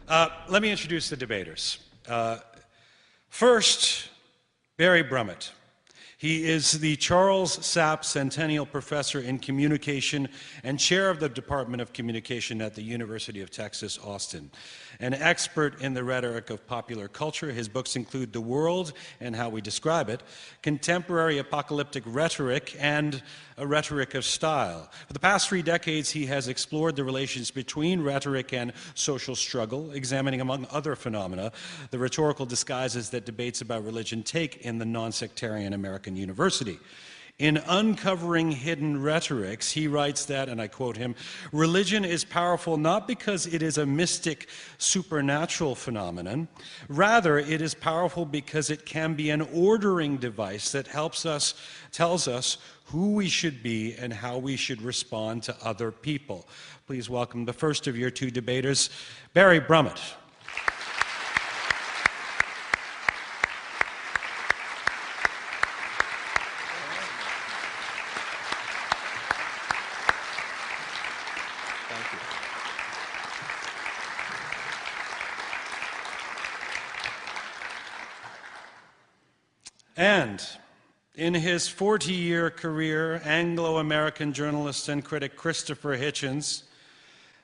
Let me introduce the debaters. First, Barry Brummett. He is the Charles Sapp Centennial Professor in Communication and Chair of the Department of Communication at the University of Texas, Austin. An expert in the rhetoric of popular culture, his books include The World and How We Describe It, Contemporary Apocalyptic Rhetoric, and A Rhetoric of Style. For the past 3 decades, he has explored the relations between rhetoric and social struggle, examining, among other phenomena, the rhetorical disguises that debates about religion take in the non-sectarian American university. In Uncovering Hidden Rhetorics, he writes that, and I quote him, "Religion is powerful not because it is a mystic, supernatural phenomenon. Rather, it is powerful because it can be an ordering device that tells us who we should be and how we should respond to other people." Please welcome the first of your 2 debaters, Barry Brummett. And in his 40-year career, Anglo-American journalist and critic Christopher Hitchens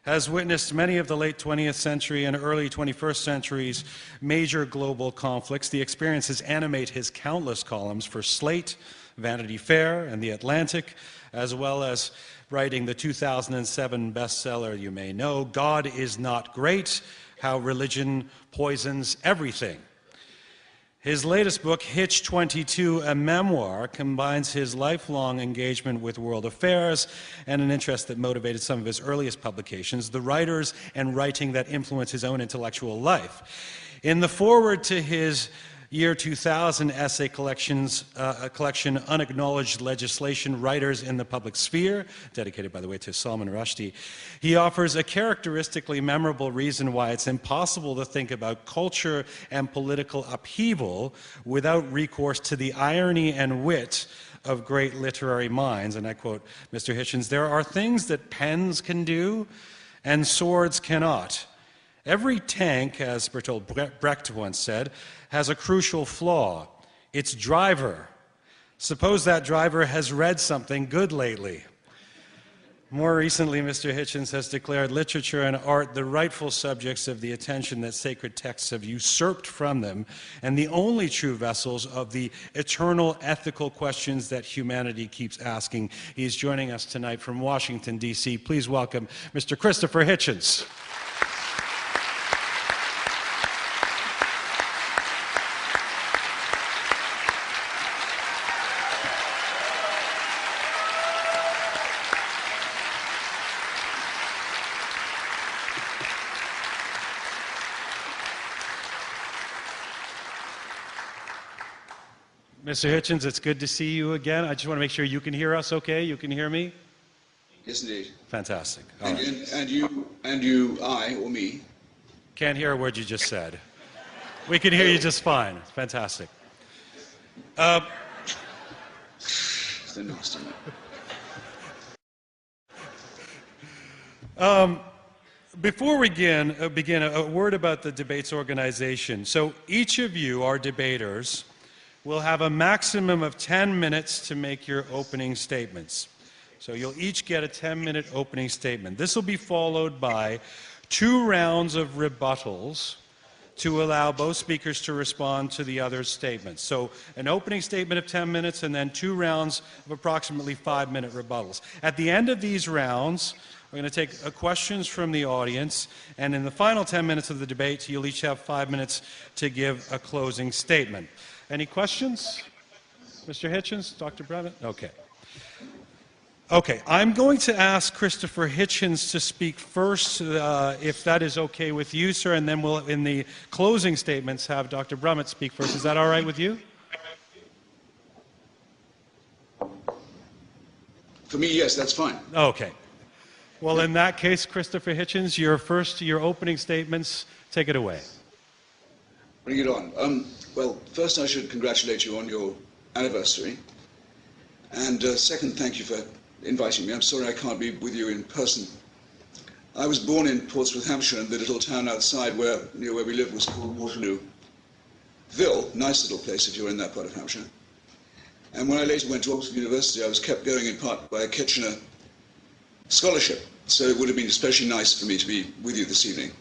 has witnessed many of the late 20th century and early 21st century's major global conflicts. The experiences animate his countless columns for Slate, Vanity Fair, and The Atlantic, as well as writing the 2007 bestseller you may know, God is Not Great: How Religion Poisons Everything. His latest book, Hitch 22, a memoir, combines his lifelong engagement with world affairs and an interest that motivated some of his earliest publications, the writers and writing that influenced his own intellectual life. In the foreword to his year 2000 essay collection, Unacknowledged Legislation, Writers in the Public Sphere, dedicated, by the way, to Salman Rushdie, he offers a characteristically memorable reason why it's impossible to think about culture and political upheaval without recourse to the irony and wit of great literary minds. And I quote Mr. Hitchens, "There are things that pens can do and swords cannot. Every tank, as Bertolt Brecht once said, has a crucial flaw: its driver. Suppose that driver has read something good lately." More recently, Mr. Hitchens has declared literature and art the rightful subjects of the attention that sacred texts have usurped from them, and the only true vessels of the eternal ethical questions that humanity keeps asking. He's joining us tonight from Washington, D.C. Please welcome Mr. Christopher Hitchens. Mr. Hitchens, it's good to see you again. I just want to make sure you can hear us okay. You can hear me? Yes, indeed. Fantastic. And you, I, or me? Can't hear a word you just said. We can hear you just fine. Fantastic. It's a nasty one. Before we begin, a word about the debates organization. So each of you, our debaters, will have a maximum of 10 minutes to make your opening statements. So you'll each get a 10-minute opening statement. This will be followed by 2 rounds of rebuttals to allow both speakers to respond to the other's statements. So an opening statement of 10 minutes and then 2 rounds of approximately 5-minute rebuttals. At the end of these rounds, we're going to take questions from the audience, and in the final 10 minutes of the debate, you'll each have 5 minutes to give a closing statement. Any questions? Mr. Hitchens, Dr. Brummett? Okay. Okay, I'm going to ask Christopher Hitchens to speak first, if that is okay with you, sir, and then we'll, in the closing statements, have Dr. Brummett speak first. Is that all right with you? For me, yes, that's fine. Okay. Well, in that case, Christopher Hitchens, your opening statements, take it away. Bring it on. Well, first I should congratulate you on your anniversary. And second, thank you for inviting me. I'm sorry I can't be with you in person. I was born in Portsmouth, Hampshire, and the little town outside near where we lived was called Waterlooville. Nice little place if you're in that part of Hampshire. And when I later went to Oxford University, I was kept going in part by a Kitchener scholarship. So it would have been especially nice for me to be with you this evening.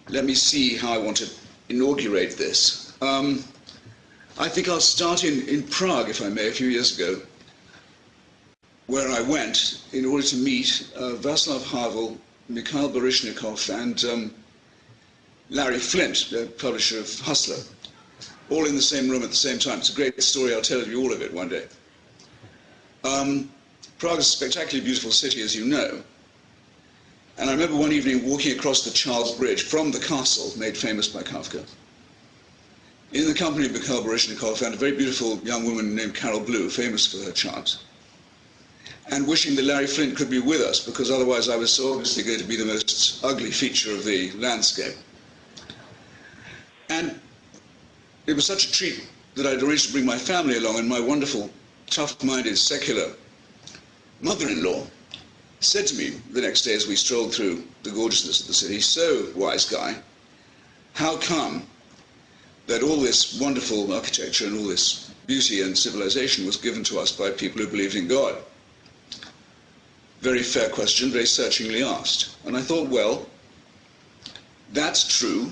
Let me see how I want to inaugurate this. I think I'll start in Prague, if I may, a few years ago, where I went in order to meet Václav Havel, Mikhail Baryshnikov, and Larry Flint, the publisher of Hustler, all in the same room at the same time. It's a great story. I'll tell you all of it one day. Prague is a spectacularly beautiful city, as you know. And I remember one evening walking across the Charles Bridge from the castle, made famous by Kafka, in the company of Mikhail Baryshnikov and a very beautiful young woman named Carol Blue, famous for her chant, and wishing that Larry Flint could be with us, because otherwise I was so obviously going to be the most ugly feature of the landscape. And it was such a treat that I'd arranged to bring my family along, and my wonderful, tough-minded, secular mother-in-law said to me the next day as we strolled through the gorgeousness of the city, "So, wise guy, how come that all this wonderful architecture and all this beauty and civilization was given to us by people who believed in God?" Very fair question, very searchingly asked. And I thought, well, that's true,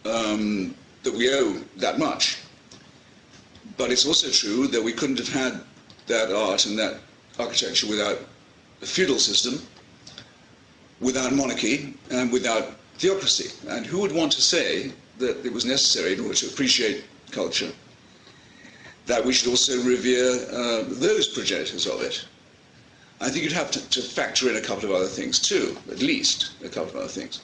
that we owe that much. But it's also true that we couldn't have had that art and that architecture without a feudal system, without monarchy, and without theocracy. And who would want to say that it was necessary in order to appreciate culture that we should also revere those progenitors of it? I think you'd have to factor in a couple of other things too, at least a couple of other things.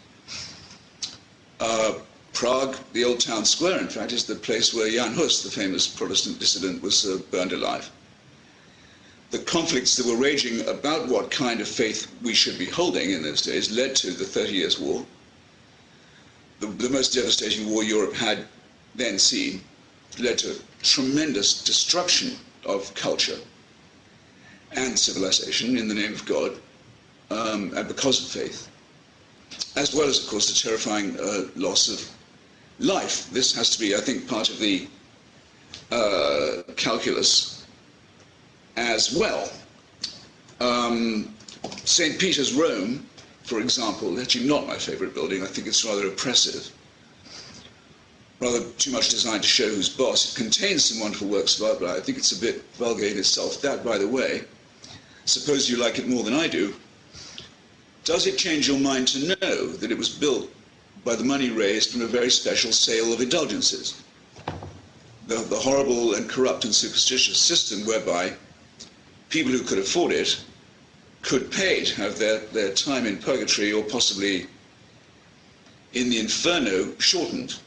Prague, the old town square, in fact, is the place where Jan Hus, the famous Protestant dissident, was burned alive. The conflicts that were raging about what kind of faith we should be holding in those days led to the 30 Years' War, the most devastating war Europe had then seen, led to tremendous destruction of culture and civilization in the name of God, and because of faith, as well as, of course, the terrifying loss of life. This has to be, I think, part of the calculus as well. St. Peter's, Rome, for example, actually not my favorite building. I think it's rather oppressive, rather too much designed to show who's boss. It contains some wonderful works of art, but I think it's a bit vulgar in itself. That, by the way, suppose you like it more than I do, does it change your mind to know that it was built by the money raised from a very special sale of indulgences? The horrible and corrupt and superstitious system whereby people who could afford it could pay to have their time in purgatory or possibly in the inferno shortened.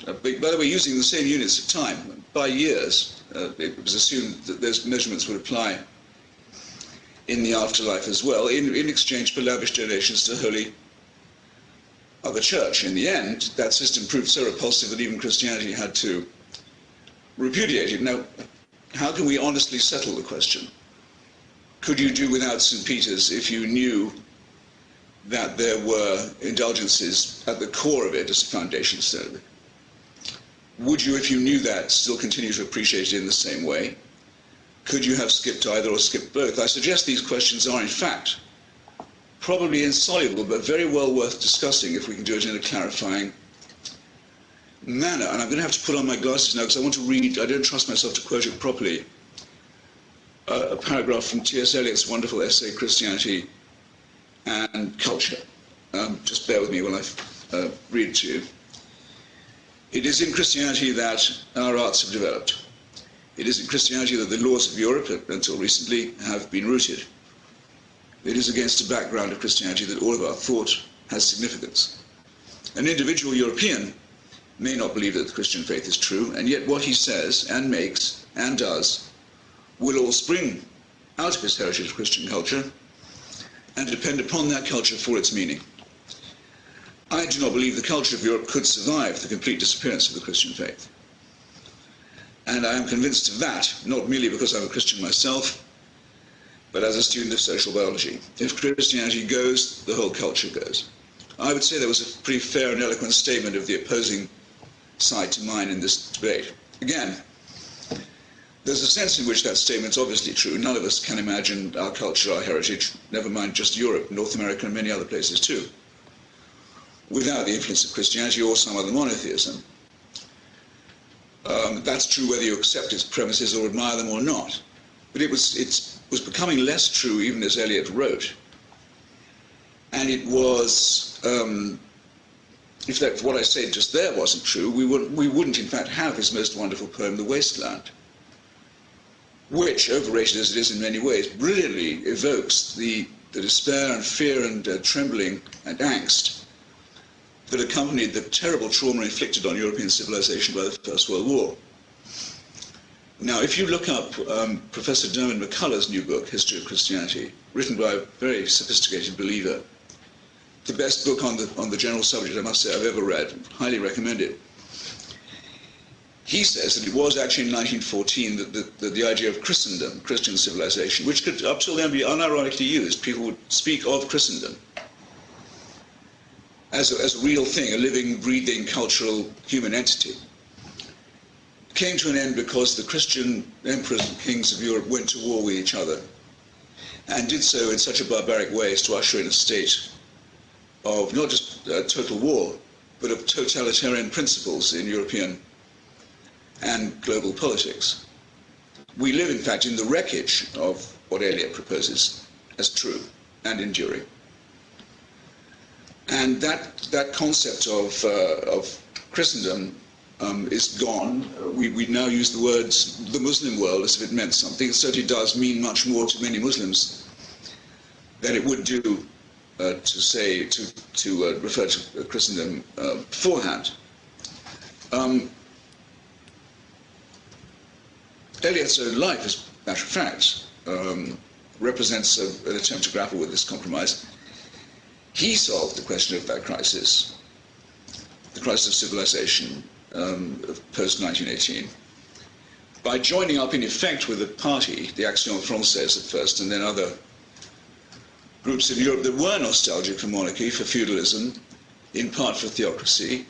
By the way, using the same units of time, by years. It was assumed that those measurements would apply in the afterlife as well, in exchange for lavish donations to holy of the church. In the end, that system proved so repulsive that even Christianity had to repudiate it. Now, how can we honestly settle the question? Could you do without St. Peter's if you knew that there were indulgences at the core of it as a foundation stone of it? Would you, if you knew that, still continue to appreciate it in the same way? Could you have skipped either or skipped both? I suggest these questions are, in fact, probably insoluble, but very well worth discussing if we can do it in a clarifying manner. And I'm going to have to put on my glasses now because I want to read, I don't trust myself to quote it properly, a paragraph from T.S. Eliot's wonderful essay, Christianity and Culture. Just bear with me while I read it to you. It is in Christianity that our arts have developed. It is in Christianity that the laws of Europe, until recently, have been rooted. It is against a background of Christianity that all of our thought has significance. An individual European may not believe that the Christian faith is true, and yet what he says and makes and does will all spring out of his heritage of Christian culture and depend upon that culture for its meaning. I do not believe the culture of Europe could survive the complete disappearance of the Christian faith. And I am convinced of that, not merely because I'm a Christian myself, but as a student of social biology. If Christianity goes, the whole culture goes. I would say that was a pretty fair and eloquent statement of the opposing side to mine in this debate. Again, there's a sense in which that statement's obviously true. None of us can imagine our culture, our heritage, never mind just Europe, North America, and many other places too, without the influence of Christianity or some other monotheism. That's true whether you accept its premises or admire them or not. But it was becoming less true even as Eliot wrote. And it was, if what I said just there wasn't true, we wouldn't in fact have his most wonderful poem, The Wasteland, which, overrated as it is in many ways, brilliantly evokes the despair and fear and trembling and angst that accompanied the terrible trauma inflicted on European civilization by the First World War. Now, if you look up Professor Dermot McCullough's new book, History of Christianity, written by a very sophisticated believer, the best book on the general subject, I must say, I've ever read, highly recommend it. He says that it was actually in 1914 that the idea of Christendom, Christian civilization, which could up till then be unironically used, people would speak of Christendom as a real thing, a living, breathing, cultural, human entity, came to an end because the Christian emperors and kings of Europe went to war with each other and did so in such a barbaric way as to usher in a state of not just total war, but of totalitarian principles in European and global politics. We live, in fact, in the wreckage of what Eliot proposes as true and enduring. And that concept of Christendom is gone. We now use the words the Muslim world as if it meant something. It certainly does mean much more to many Muslims than it would do to refer to Christendom beforehand. Eliot's own life, as a matter of fact, represents an attempt to grapple with this compromise. He solved the question of that crisis, the crisis of civilization post-1918, by joining up in effect with a party, the Action Française at first, and then other groups in Europe that were nostalgic for monarchy, for feudalism, in part for theocracy,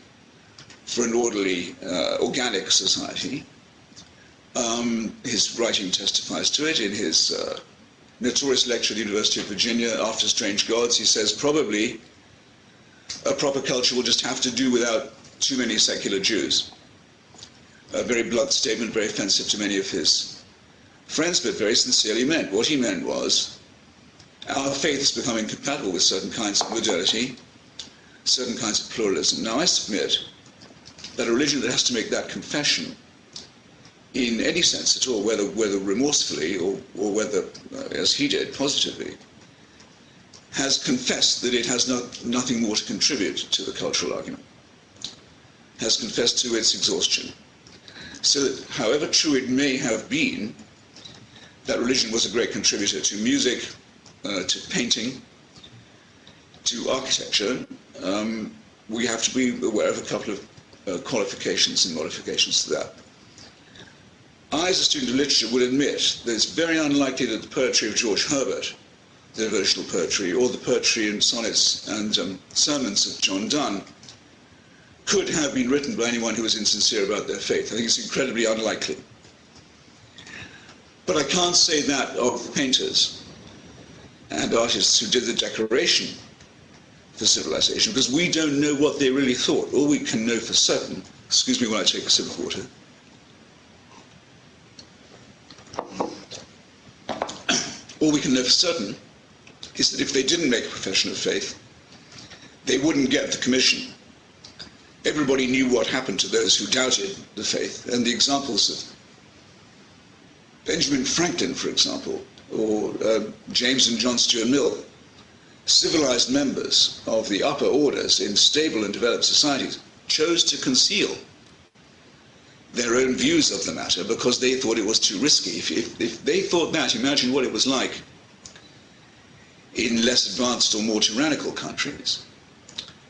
for an orderly, organic society. His writing testifies to it in his notorious lecture at the University of Virginia, After Strange Gods. He says probably a proper culture will just have to do without too many secular Jews. A very blunt statement, very offensive to many of his friends, but very sincerely meant. What he meant was, our faith is becoming compatible with certain kinds of modernity, certain kinds of pluralism. Now, I submit that a religion that has to make that confession in any sense at all, whether remorsefully or whether, as he did, positively, has confessed that it has nothing more to contribute to the cultural argument, has confessed to its exhaustion. So that however true it may have been that religion was a great contributor to music, to painting, to architecture, we have to be aware of a couple of qualifications and modifications to that. I, as a student of literature, would admit that it's very unlikely that the poetry of George Herbert, the devotional poetry, or the poetry and sonnets and sermons of John Donne could have been written by anyone who was insincere about their faith. I think it's incredibly unlikely. But I can't say that of painters and artists who did the decoration for civilization, because we don't know what they really thought. All we can know for certain, excuse me when I take a sip of water, all we can know for certain is that if they didn't make a profession of faith, they wouldn't get the commission. Everybody knew what happened to those who doubted the faith, and the examples of Benjamin Franklin, for example, or James and John Stuart Mill, civilized members of the upper orders in stable and developed societies, chose to conceal their own views of the matter because they thought it was too risky. If they thought that, imagine what it was like in less advanced or more tyrannical countries.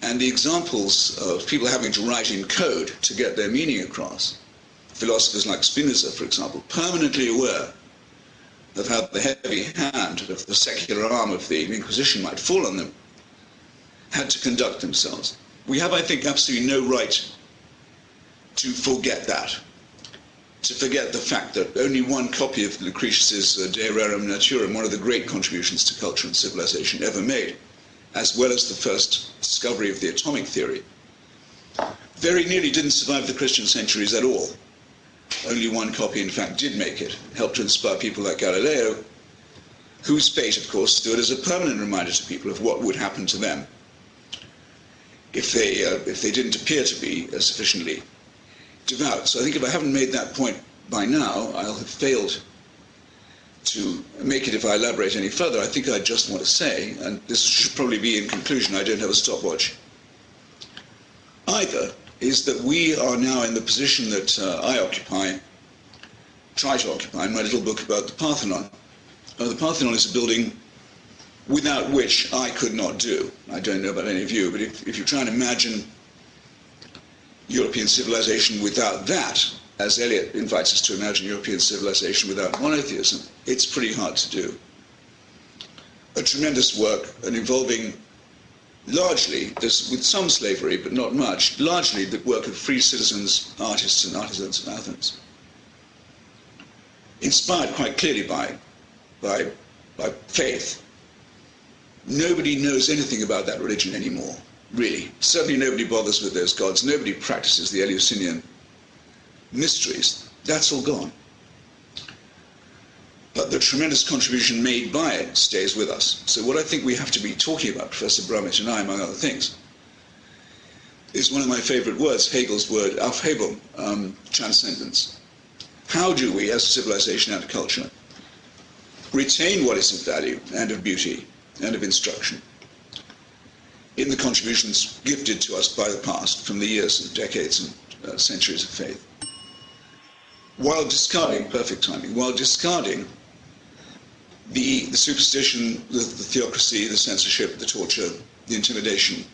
And the examples of people having to write in code to get their meaning across, philosophers like Spinoza, for example, permanently aware of how the heavy hand of the secular arm of the Inquisition might fall on them, had to conduct themselves. We have, I think, absolutely no right to forget that, to forget the fact that only one copy of Lucretius's De Rerum Naturam, one of the great contributions to culture and civilization ever made, as well as the first discovery of the atomic theory, very nearly didn't survive the Christian centuries at all. Only one copy, in fact, did make it, helped to inspire people like Galileo, whose fate, of course, stood as a permanent reminder to people of what would happen to them if they didn't appear to be sufficiently devout. So I think if I haven't made that point by now, I'll have failed to make it if I elaborate any further. I think I just want to say, and this should probably be in conclusion, I don't have a stopwatch either, is that we are now in the position that I try to occupy in my little book about the Parthenon. The Parthenon is a building without which I could not do. I don't know about any of you, but if you try and imagine European civilization without that, as Eliot invites us to imagine European civilization without monotheism, it's pretty hard to do. A tremendous work, and involving largely, with some slavery, but not much, largely the work of free citizens, artists and artisans of Athens. Inspired quite clearly by faith. Nobody knows anything about that religion anymore, really. Certainly nobody bothers with those gods. Nobody practices the Eleusinian mysteries. That's all gone. But the tremendous contribution made by it stays with us. So what I think we have to be talking about, Professor Brummett and I, among other things, is one of my favorite words, Hegel's word, Aufhebung, transcendence. How do we, as a civilization and a culture, retain what is of value and of beauty and of instruction in the contributions gifted to us by the past from the years and decades and centuries of faith, while discarding, perfect timing, while discarding the superstition, the theocracy, the censorship, the torture, the intimidation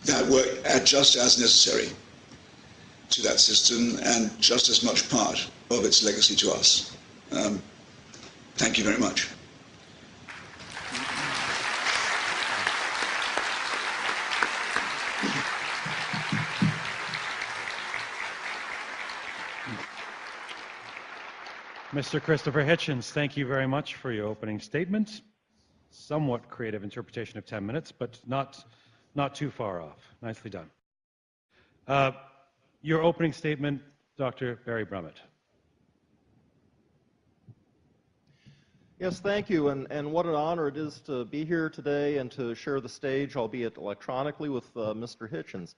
that were just as necessary to that system and just as much part of its legacy to us. Thank you very much. Mr. Christopher Hitchens, thank you very much for your opening statement. Somewhat creative interpretation of 10 minutes, but not too far off. Nicely done. Your opening statement, Dr. Barry Brummett. Yes, thank you, and what an honor it is to be here today and to share the stage, albeit electronically, with Mr. Hitchens.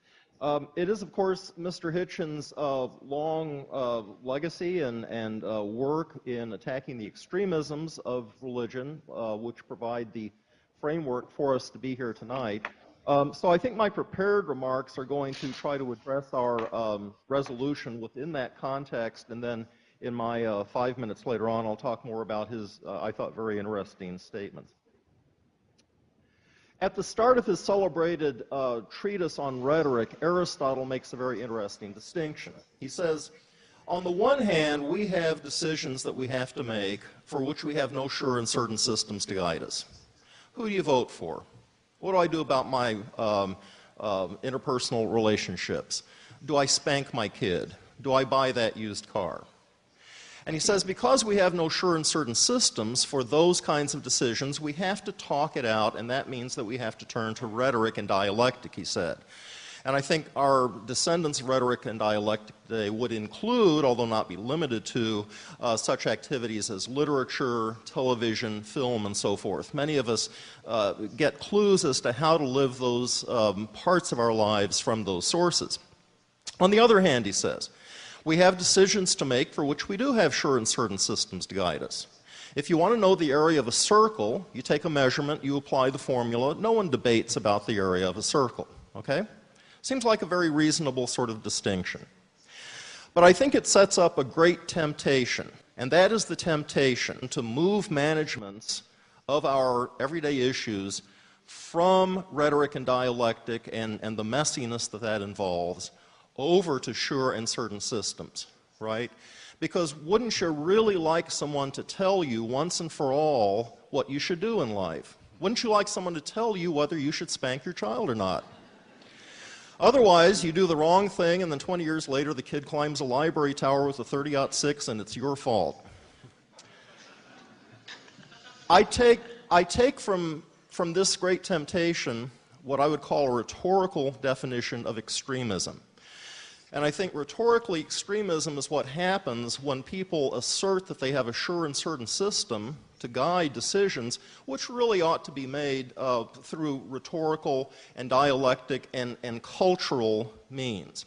It is, of course, Mr. Hitchens' long legacy and work in attacking the extremisms of religion, which provide the framework for us to be here tonight. So I think my prepared remarks are going to try to address our resolution within that context, and then in my 5 minutes later on, I'll talk more about his, I thought, very interesting statements. At the start of his celebrated treatise on rhetoric, Aristotle makes a very interesting distinction. He says, on the one hand, we have decisions that we have to make for which we have no sure and certain systems to guide us. Who do you vote for? What do I do about my interpersonal relationships? Do I spank my kid? Do I buy that used car? And he says, because we have no sure and certain systems for those kinds of decisions, we have to talk it out, and that means that we have to turn to rhetoric and dialectic, he said. And I think our descendants' rhetoric and dialectic today would include, although not be limited to, such activities as literature, television, film, and so forth. Many of us get clues as to how to live those parts of our lives from those sources. On the other hand, he says, we have decisions to make for which we do have sure and certain systems to guide us. If you want to know the area of a circle, you take a measurement, you apply the formula. No one debates about the area of a circle, okay? Seems like a very reasonable sort of distinction. But I think it sets up a great temptation, and that is the temptation to move managements of our everyday issues from rhetoric and dialectic and the messiness that that involves over to sure and certain systems, right? Because wouldn't you really like someone to tell you once and for all what you should do in life? Wouldn't you like someone to tell you whether you should spank your child or not? Otherwise, you do the wrong thing, and then 20 years later, the kid climbs a library tower with a .30-06, and it's your fault. I take from this great temptation what I would call a rhetorical definition of extremism. And I think rhetorically, extremism is what happens when people assert that they have a sure and certain system to guide decisions, which really ought to be made through rhetorical and dialectic and cultural means.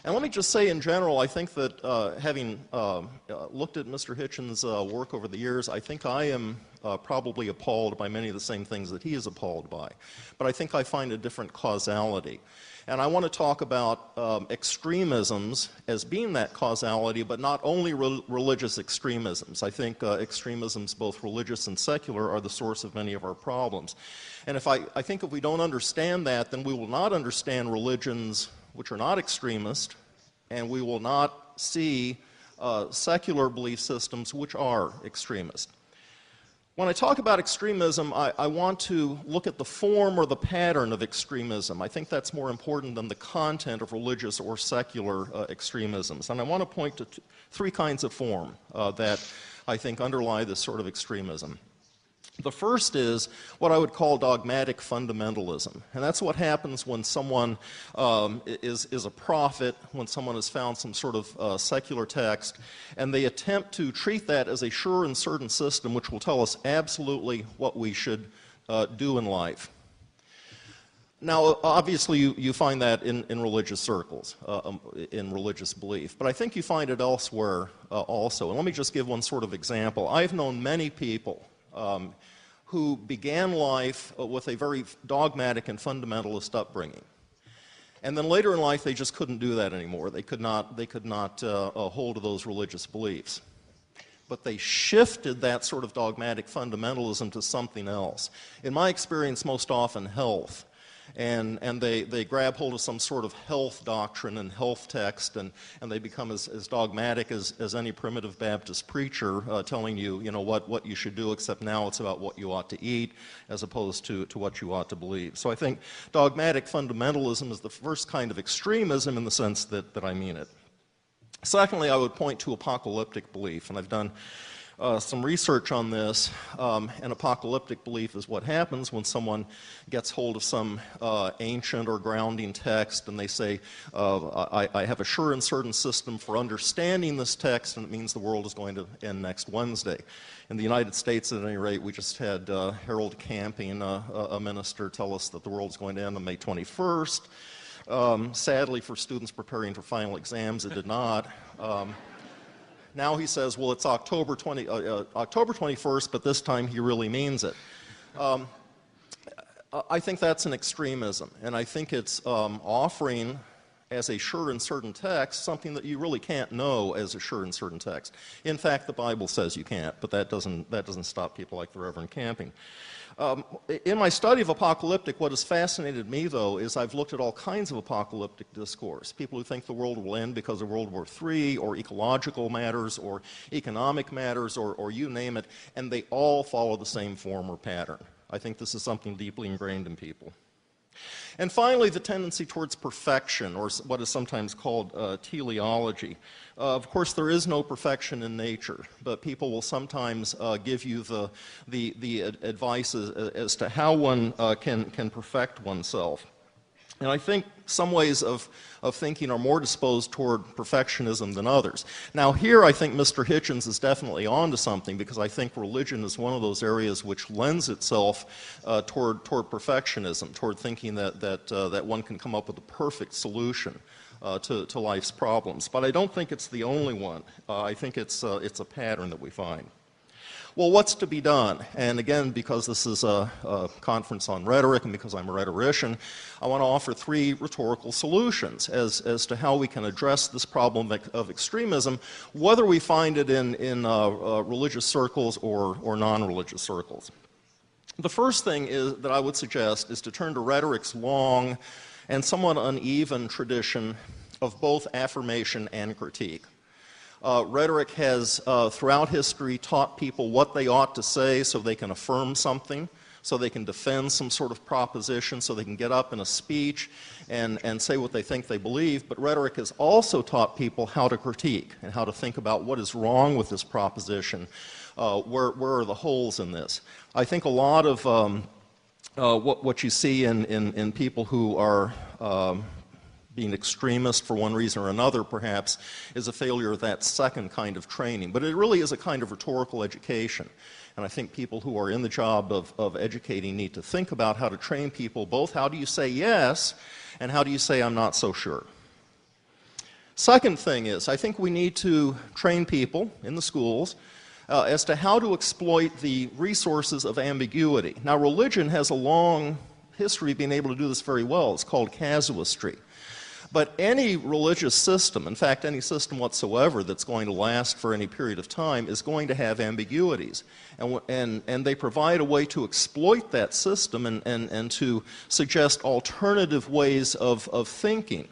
And let me just say in general, I think that having looked at Mr. Hitchens' work over the years, I think I am probably appalled by many of the same things that he is appalled by. But I think I find a different causality. And I want to talk about extremisms as being that causality, but not only religious extremisms. I think extremisms, both religious and secular, are the source of many of our problems. And I think if we don't understand that, then we will not understand religions which are not extremist, and we will not see secular belief systems which are extremist. When I talk about extremism, I want to look at the form or the pattern of extremism. I think that's more important than the content of religious or secular extremisms. And I want to point to three kinds of form that I think underlie this sort of extremism. The first is what I would call dogmatic fundamentalism. And that's what happens when someone is a prophet, when someone has found some sort of secular text, and they attempt to treat that as a sure and certain system which will tell us absolutely what we should do in life. Now, obviously, you find that in religious circles, in religious belief. But I think you find it elsewhere also. And let me just give one sort of example. I've known many people who began life with a very dogmatic and fundamentalist upbringing. And then later in life, they just couldn't do that anymore. They could not hold to those religious beliefs. But they shifted that sort of dogmatic fundamentalism to something else. In my experience, most often health. And they grab hold of some sort of health doctrine and health text, and they become as dogmatic as any primitive Baptist preacher telling you, what you should do, except now it's about what you ought to eat as opposed to what you ought to believe. So I think dogmatic fundamentalism is the first kind of extremism in the sense that I mean it. Secondly, I would point to apocalyptic belief, and I've done some research on this. An apocalyptic belief is what happens when someone gets hold of some ancient or grounding text and they say, I have a sure and certain system for understanding this text, and it means the world is going to end next Wednesday. In the United States, at any rate, we just had Harold Camping, a minister, tell us that the world is going to end on May 21st. Sadly, for students preparing for final exams, it did not. Now he says, well, it's October 21st, but this time he really means it. I think that's an extremism, and I think it's offering as a sure and certain text something that you really can't know as a sure and certain text. In fact, the Bible says you can't, but that doesn't stop people like the Reverend Camping. In my study of apocalyptic, what has fascinated me, though, is I've looked at all kinds of apocalyptic discourse. People who think the world will end because of World War III, or ecological matters, or economic matters, or you name it, and they all follow the same form or pattern. I think this is something deeply ingrained in people. And finally, the tendency towards perfection, or what is sometimes called teleology. Of course, there is no perfection in nature, but people will sometimes give you the advice as to how one can perfect oneself. And I think some ways of thinking are more disposed toward perfectionism than others. Now here I think Mr. Hitchens is definitely on to something, because I think religion is one of those areas which lends itself toward perfectionism, toward thinking that one can come up with a perfect solution to life's problems. But I don't think it's the only one. I think it's a pattern that we find. Well, what's to be done? And again, because this is a conference on rhetoric and because I'm a rhetorician, I want to offer three rhetorical solutions as to how we can address this problem of extremism, whether we find it in religious circles or non-religious circles. The first thing that I would suggest is to turn to rhetoric's long and somewhat uneven tradition of both affirmation and critique. Rhetoric has, throughout history, taught people what they ought to say so they can affirm something, so they can defend some sort of proposition, so they can get up in a speech and say what they think they believe. But rhetoric has also taught people how to critique and how to think about what is wrong with this proposition. Where are the holes in this? I think a lot of what you see in people who are being extremist for one reason or another, perhaps, is a failure of that second kind of training. But it really is a kind of rhetorical education. And I think people who are in the job of educating need to think about how to train people, both how do you say yes and how do you say I'm not so sure. Second thing is, I think we need to train people in the schools as to how to exploit the resources of ambiguity. Now, religion has a long history of being able to do this very well. It's called casuistry. But any religious system, in fact, any system whatsoever that's going to last for any period of time, is going to have ambiguities. And they provide a way to exploit that system and to suggest alternative ways of thinking.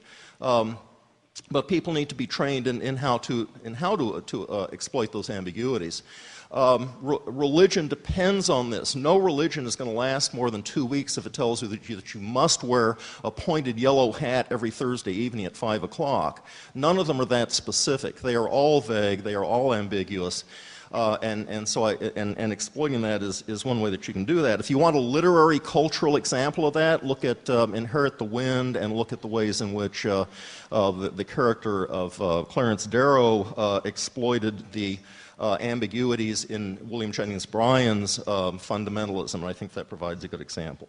But people need to be trained in how to exploit those ambiguities. Religion depends on this. No religion is going to last more than 2 weeks if it tells you that you must wear a pointed yellow hat every Thursday evening at 5 o'clock. None of them are that specific. They are all vague. They are all ambiguous. And exploiting that is one way that you can do that. If you want a literary, cultural example of that, look at Inherit the Wind and look at the ways in which the character of Clarence Darrow exploited the ambiguities in William Jennings Bryan's fundamentalism, and I think that provides a good example.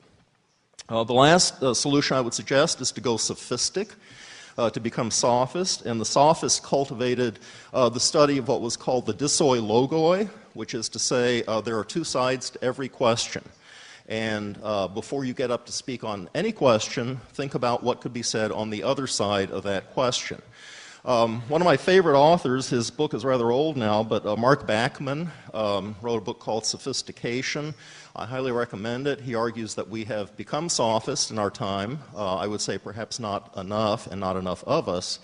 The last solution I would suggest is to go sophistic, to become sophist, and the sophists cultivated the study of what was called the dissoi logoi, which is to say there are two sides to every question. And before you get up to speak on any question, think about what could be said on the other side of that question. One of my favorite authors, his book is rather old now, but Mark Bachman wrote a book called Sophistication. I highly recommend it. He argues that we have become sophists in our time. I would say perhaps not enough and not enough of us.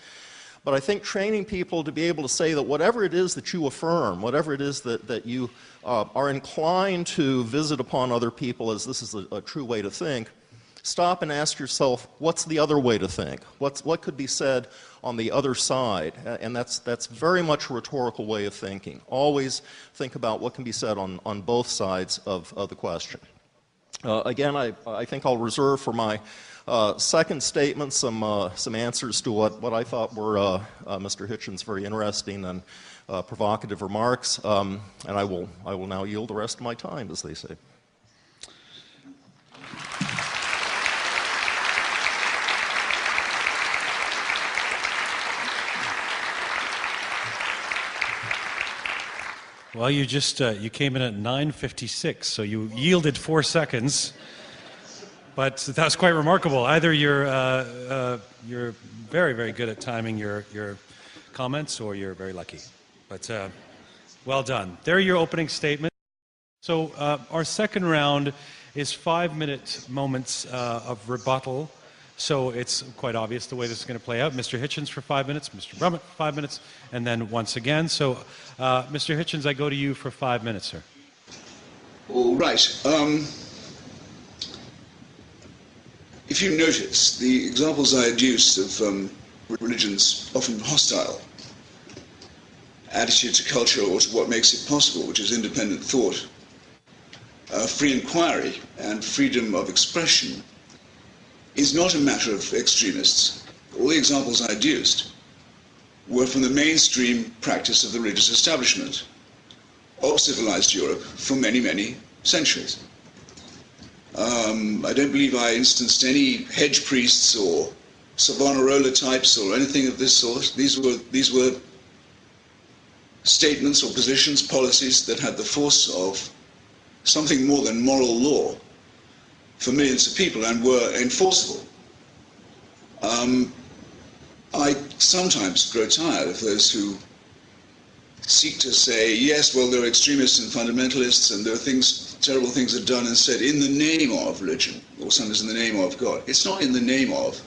But I think training people to be able to say that whatever it is that you affirm, whatever it is that you are inclined to visit upon other people as this is a true way to think, stop and ask yourself, what's the other way to think? What could be said on the other side? And that's very much a rhetorical way of thinking. Always think about what can be said on both sides of the question. Again, I think I'll reserve for my second statement some answers to what I thought were Mr. Hitchens' very interesting and provocative remarks, and I will now yield the rest of my time, as they say. Well, you just you came in at 9:56, so you yielded 4 seconds. But that was quite remarkable. Either you're very, very good at timing your comments, or you're very lucky. But well done. There are your opening statements. So our second round is 5-minute moments of rebuttal. So it's quite obvious the way this is going to play out. Mr. Hitchens for 5 minutes, Mr. Brummett for 5 minutes, and then once again. So, Mr. Hitchens, I go to you for 5 minutes, sir. All right. If you notice, the examples I adduced of religion's often hostile attitude to culture or to what makes it possible, which is independent thought, free inquiry, and freedom of expression, is not a matter of extremists. All the examples I adduced were from the mainstream practice of the religious establishment of civilized Europe for many, many centuries. I don't believe I instanced any hedge priests or Savonarola types or anything of this sort. These were statements or positions, policies that had the force of something more than moral law for millions of people and were enforceable. I sometimes grow tired of those who seek to say, yes, well, there are extremists and fundamentalists and there are things, terrible things are done and said in the name of religion, or sometimes in the name of God. It's not in the name of.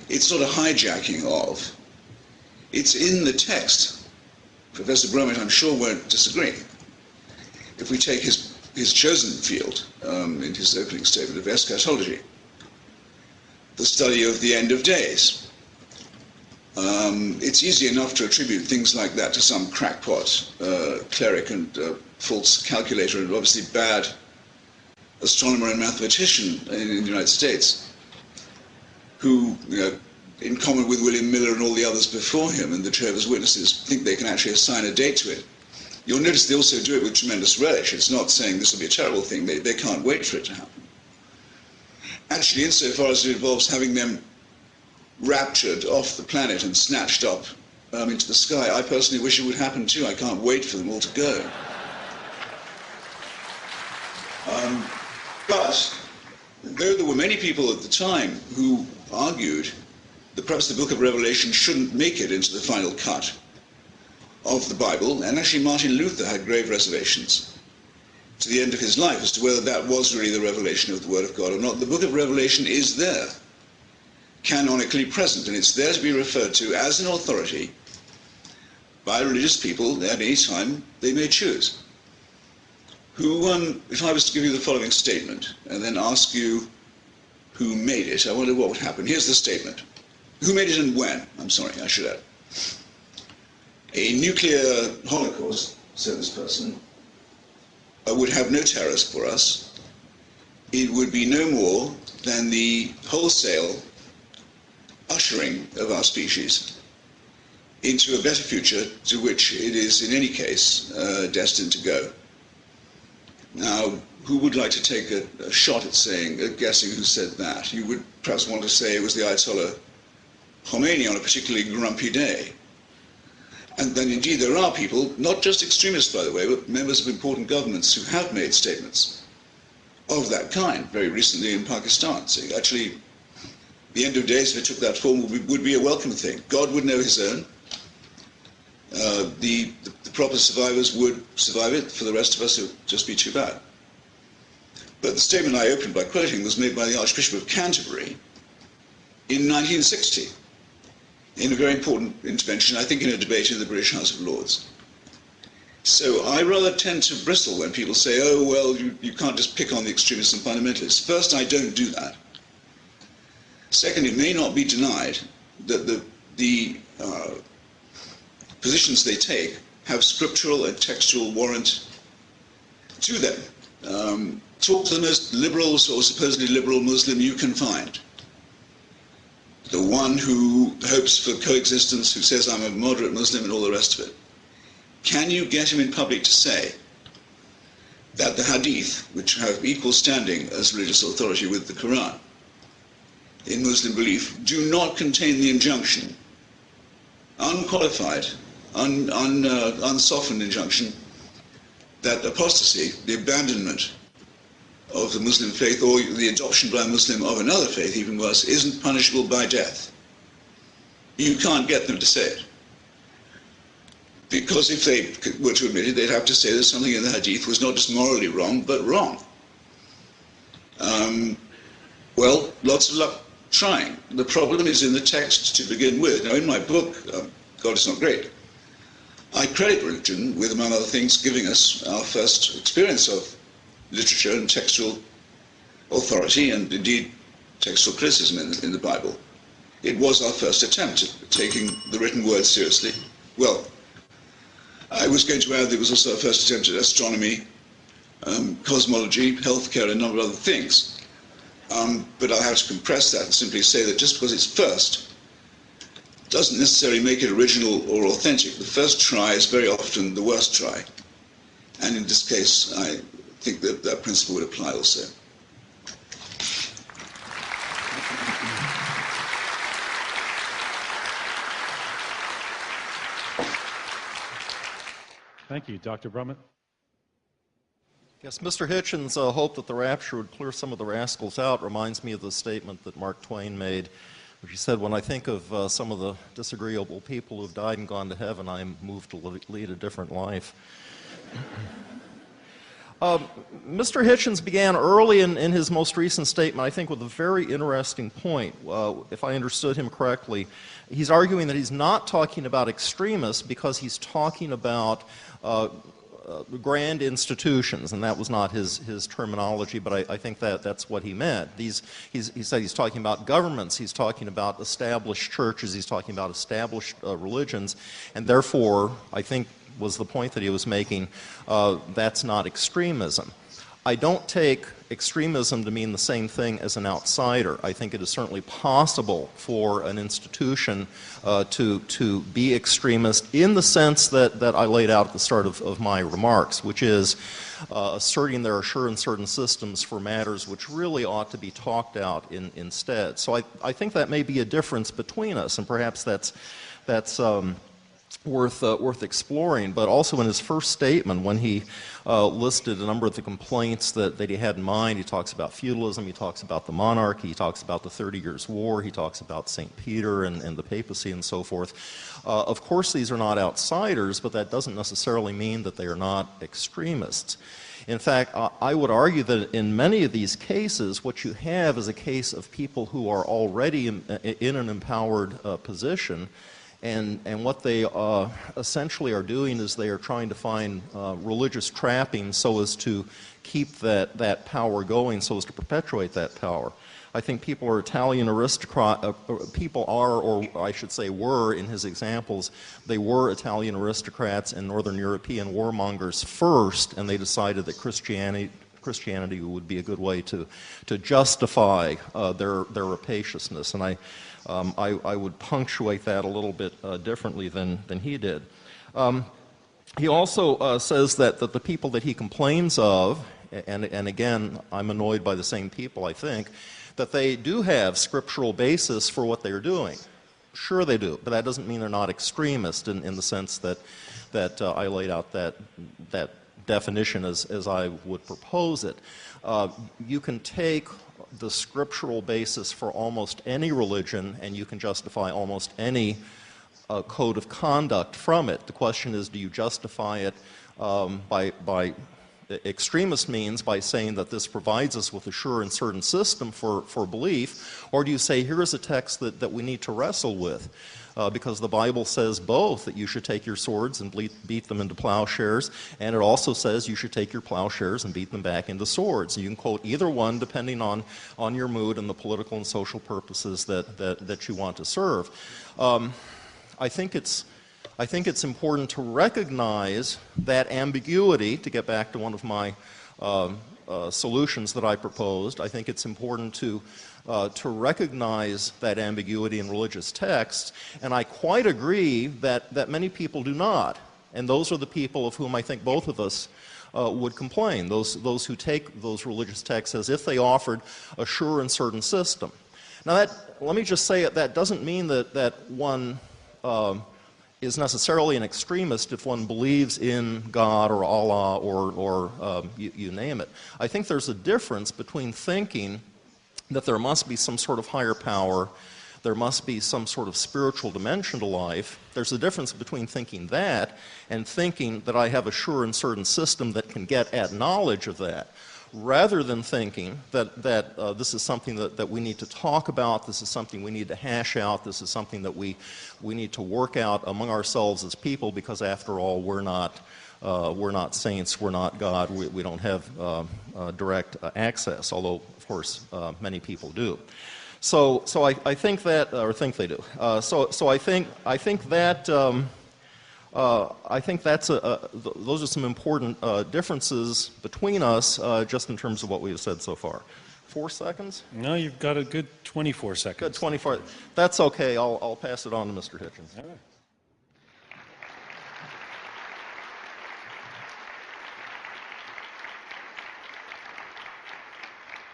It's not a hijacking of. It's in the text. Professor Brummett, I'm sure, won't disagree. If we take his chosen field in his opening statement of eschatology, the study of the end of days, it's easy enough to attribute things like that to some crackpot cleric and false calculator and obviously bad astronomer and mathematician in the United States, who, in common with William Miller and all the others before him and the Jehovah's Witnesses, think they can actually assign a date to it. You'll notice they also do it with tremendous relish. It's not saying this will be a terrible thing. They can't wait for it to happen. Actually, insofar as it involves having them raptured off the planet and snatched up into the sky, I personally wish it would happen too. I can't wait for them all to go. But though there were many people at the time who argued that perhaps the book of Revelation shouldn't make it into the final cut of the Bible, and actually Martin Luther had grave reservations to the end of his life as to whether that was really the revelation of the Word of God or not, the book of Revelation is there, canonically present, and it's there to be referred to as an authority by religious people at any time they may choose. Who, if I was to give you the following statement and then ask you who made it, I wonder what would happen. Here's the statement. Who made it and when? I'm sorry, I should add. A nuclear holocaust, said this person, would have no terrors for us. It would be no more than the wholesale ushering of our species into a better future to which it is, in any case, destined to go. Now, who would like to take a shot at guessing who said that? You would perhaps want to say it was the Ayatollah Khomeini on a particularly grumpy day. And then indeed there are people, not just extremists by the way, but members of important governments who have made statements of that kind, very recently in Pakistan, saying actually the end of days, if it took that form, would be a welcome thing. God would know his own. The proper survivors would survive it. For the rest of us, it would just be too bad. But the statement I opened by quoting was made by the Archbishop of Canterbury in 1960, in a very important intervention, I think in a debate in the British House of Lords. So I rather tend to bristle when people say, oh, well, you can't just pick on the extremists and fundamentalists. First, I don't do that. Second, it may not be denied that the positions they take have scriptural and textual warrant to them. Talk to the most liberal or supposedly liberal Muslim you can find. The one who hopes for coexistence, who says I'm a moderate Muslim and all the rest of it. Can you get him in public to say that the Hadith, which have equal standing as religious authority with the Quran in Muslim belief, do not contain the injunction, unqualified, unsoftened injunction, that apostasy, the abandonment of the Muslim faith, or the adoption by a Muslim of another faith, even worse, isn't punishable by death? You can't get them to say it. Because if they were to admit it, they'd have to say that something in the Hadith was not just morally wrong, but wrong. Well, lots of luck trying. The problem is in the text to begin with. Now, in my book, God is Not Great, I credit religion with, among other things, giving us our first experience of literature and textual authority, and indeed textual criticism in the Bible. It was our first attempt at taking the written word seriously. Well, I was going to add that it was also our first attempt at astronomy, cosmology, healthcare, and a number of other things. But I'll have to compress that and simply say that just because it's first doesn't necessarily make it original or authentic. The first try is very often the worst try. And in this case, I think that that principle would apply also. Thank you. Dr. Brummett? Yes, Mr. Hitchens' hope that the rapture would clear some of the rascals out reminds me of the statement that Mark Twain made, which he said, when I think of some of the disagreeable people who've died and gone to heaven, I am moved to lead a different life. Mr. Hitchens began early in his most recent statement, I think, with a very interesting point. If I understood him correctly, he's arguing that he's not talking about extremists because he's talking about grand institutions, and that was not his terminology, but I think that's what he meant. He said he's talking about governments, he's talking about established churches, he's talking about established religions, and therefore, I think was the point that he was making, that's not extremism. I don't take extremism to mean the same thing as an outsider. I think it is certainly possible for an institution to be extremist in the sense that I laid out at the start of my remarks, which is asserting there are sure and certain systems for matters which really ought to be talked out instead. So I think that may be a difference between us, and perhaps that's worth exploring. But also in his first statement, when he listed a number of the complaints that he had in mind, he talks about feudalism, he talks about the monarchy, he talks about the 30 Years' War, he talks about St. Peter and the papacy and so forth. Of course these are not outsiders, but that doesn't necessarily mean that they are not extremists. In fact, I would argue that in many of these cases, what you have is a case of people who are already in an empowered position, and what they essentially are doing is they are trying to find religious trappings so as to keep that power going, so as to perpetuate that power. I think people are Italian people are, or I should say were, in his examples, they were Italian aristocrats and Northern European warmongers first, and they decided that Christianity would be a good way to justify their rapaciousness. And I would punctuate that a little bit differently than he did. He also says that the people that he complains of, and again, I'm annoyed by the same people, I think, that they do have scriptural basis for what they're doing. Sure they do, but that doesn't mean they're not extremist in the sense that I laid out that definition as I would propose it. You can take the scriptural basis for almost any religion and you can justify almost any code of conduct from it. The question is, do you justify it by extremist means, by saying that this provides us with a sure and certain system for belief, or do you say here is a text that we need to wrestle with? Because the Bible says both, that you should take your swords and beat them into plowshares, and it also says you should take your plowshares and beat them back into swords. And you can quote either one depending on your mood and the political and social purposes that you want to serve. I think it's important to recognize that ambiguity. To get back to one of my solutions that I proposed, I think it's important to recognize that ambiguity in religious texts, and I quite agree that many people do not, and those are the people of whom I think both of us would complain, those who take those religious texts as if they offered a sure and certain system. Now let me just say that doesn't mean that one is necessarily an extremist if one believes in God or Allah or you name it. I think there's a difference between thinking that there must be some sort of higher power, there must be some sort of spiritual dimension to life. There's a difference between thinking that and thinking that I have a sure and certain system that can get at knowledge of that, rather than thinking that this is something that we need to talk about, this is something we need to hash out, this is something that we need to work out among ourselves as people, because after all, we're not saints, we're not God, we don't have direct access, although of course many people do. So I think that, or think they do. So I think that I think that's those are some important differences between us, just in terms of what we have said so far. 4 seconds? No, you've got a good 24 seconds. Good, 24. That's okay. I'll pass it on to Mr. Hitchens. All right.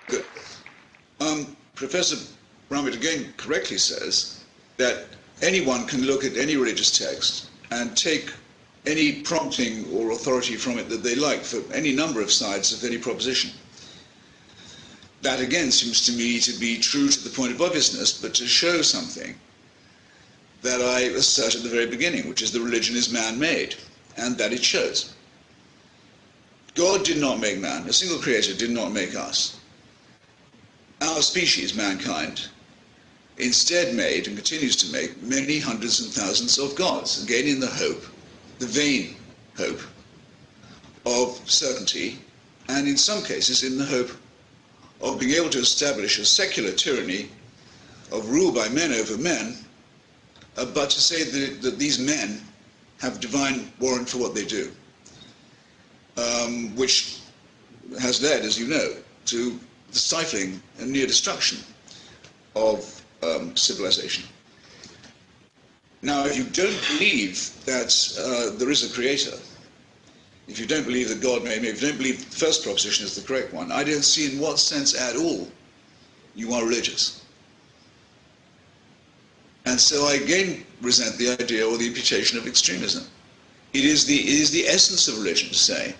Good. Professor Brummett again correctly says that anyone can look at any religious text and take any prompting or authority from it that they like for any number of sides of any proposition. That again seems to me to be true to the point of obviousness, but to show something that I assert at the very beginning, which is the religion is man-made, and that it shows. God did not make man. A single creator did not make us. Our species, mankind, instead made and continues to make many hundreds and thousands of gods, again in the hope, the vain hope, of certainty, and in some cases in the hope of being able to establish a secular tyranny of rule by men over men, but to say that these men have divine warrant for what they do, which has led, as you know, to the stifling and near destruction of civilization. Now, if you don't believe that there is a creator, if you don't believe that God made me, if you don't believe the first proposition is the correct one, I don't see in what sense at all you are religious. And so I again resent the idea or the imputation of extremism. It is the essence of religion to say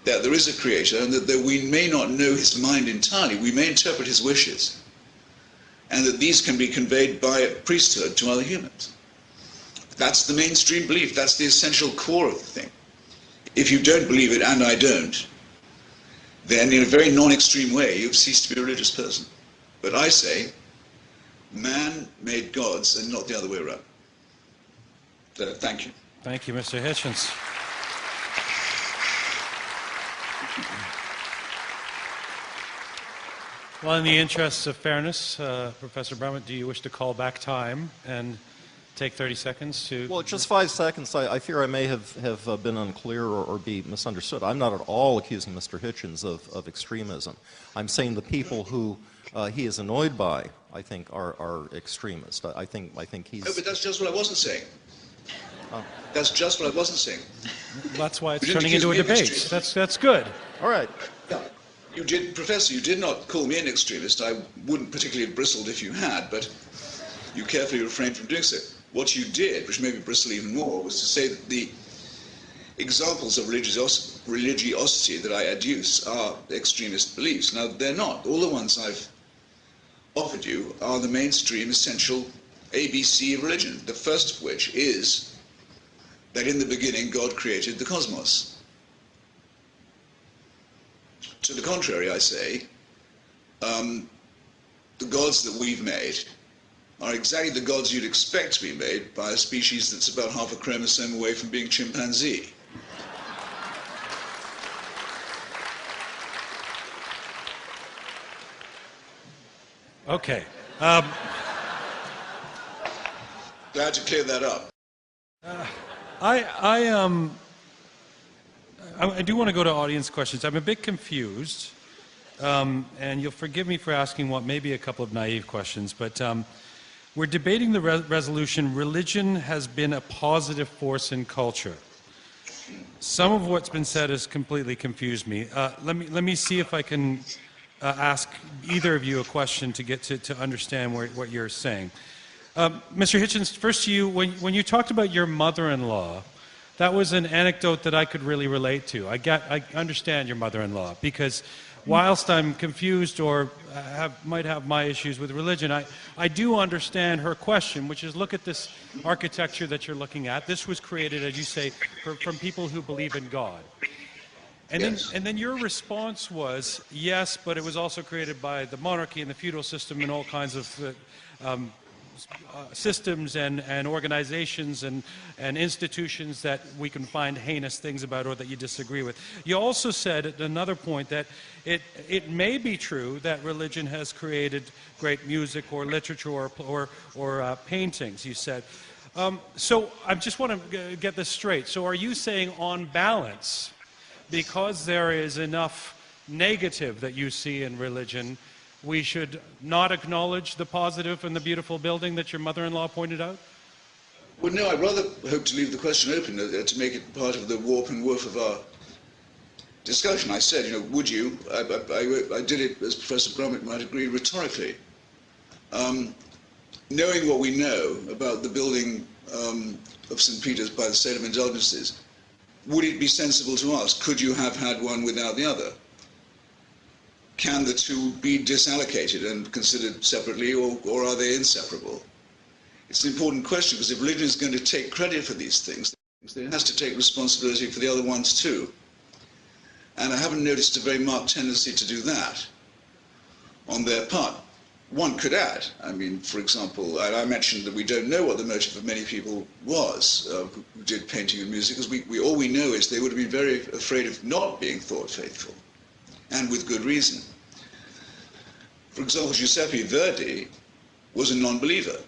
that there is a creator and that though we may not know his mind entirely, we may interpret his wishes, and that these can be conveyed by a priesthood to other humans. That's the mainstream belief. That's the essential core of the thing. If you don't believe it, and I don't, then in a very non-extreme way, you've ceased to be a religious person. But I say, man made gods and not the other way around. So, thank you. Thank you, Mr. Hitchens. Well, in the interests of fairness, Professor Brummett, do you wish to call back time and take 30 seconds to... Well, just 5 seconds. I fear I may have been unclear or be misunderstood. I'm not at all accusing Mr. Hitchens of extremism. I'm saying the people who he is annoyed by, I think, are extremist. I think he's... No, but that's just what I wasn't saying. That's just what I wasn't saying. That's why it's turning into a debate. That's good. All right. Yeah. You did, Professor, you did not call me an extremist. I wouldn't particularly have bristled if you had, but you carefully refrained from doing so. What you did, which made me bristle even more, was to say that the examples of religiosity that I adduce are extremist beliefs. Now, they're not. All the ones I've offered you are the mainstream essential ABC of religion, the first of which is that in the beginning God created the cosmos. To the contrary, I say, the gods that we've made are exactly the gods you'd expect to be made by a species that's about half a chromosome away from being chimpanzee. Okay. Glad to clear that up. I do want to go to audience questions. I'm a bit confused, and you'll forgive me for asking what may be a couple of naive questions, but we're debating the resolution, religion has been a positive force in culture. Some of what's been said has completely confused me. Let me see if I can ask either of you a question to get to understand what you're saying. Mr. Hitchens, first to you, when you talked about your mother-in-law, that was an anecdote that I could really relate to. I understand your mother-in-law, because whilst I'm confused or might have my issues with religion, I do understand her question, which is, look at this architecture that you're looking at. This was created, as you say, from people who believe in God. And Yes. then your response was, yes, but it was also created by the monarchy and the feudal system and all kinds of systems and organizations and institutions that we can find heinous things about or that you disagree with. You also said at another point that it may be true that religion has created great music or literature or paintings, you said. So I just want to get this straight. So are you saying on balance, because there is enough negative that you see in religion, we should not acknowledge the positive and the beautiful building that your mother-in-law pointed out? Well, no, I rather hope to leave the question open to make it part of the warp and woof of our discussion. I said, would you? I did it, as Professor Brummett might agree, rhetorically. Knowing what we know about the building of St. Peter's by the state of indulgences, would it be sensible to ask, could you have had one without the other? Can the two be disallocated and considered separately, or are they inseparable? It's an important question, because if religion is going to take credit for these things, then it has to take responsibility for the other ones too. And I haven't noticed a very marked tendency to do that on their part. One could add, I mean, for example, I mentioned that we don't know what the motive of many people was who did painting and music, because all we know is they would have been very afraid of not being thought faithful, and with good reason. For example, Giuseppe Verdi was a non-believer.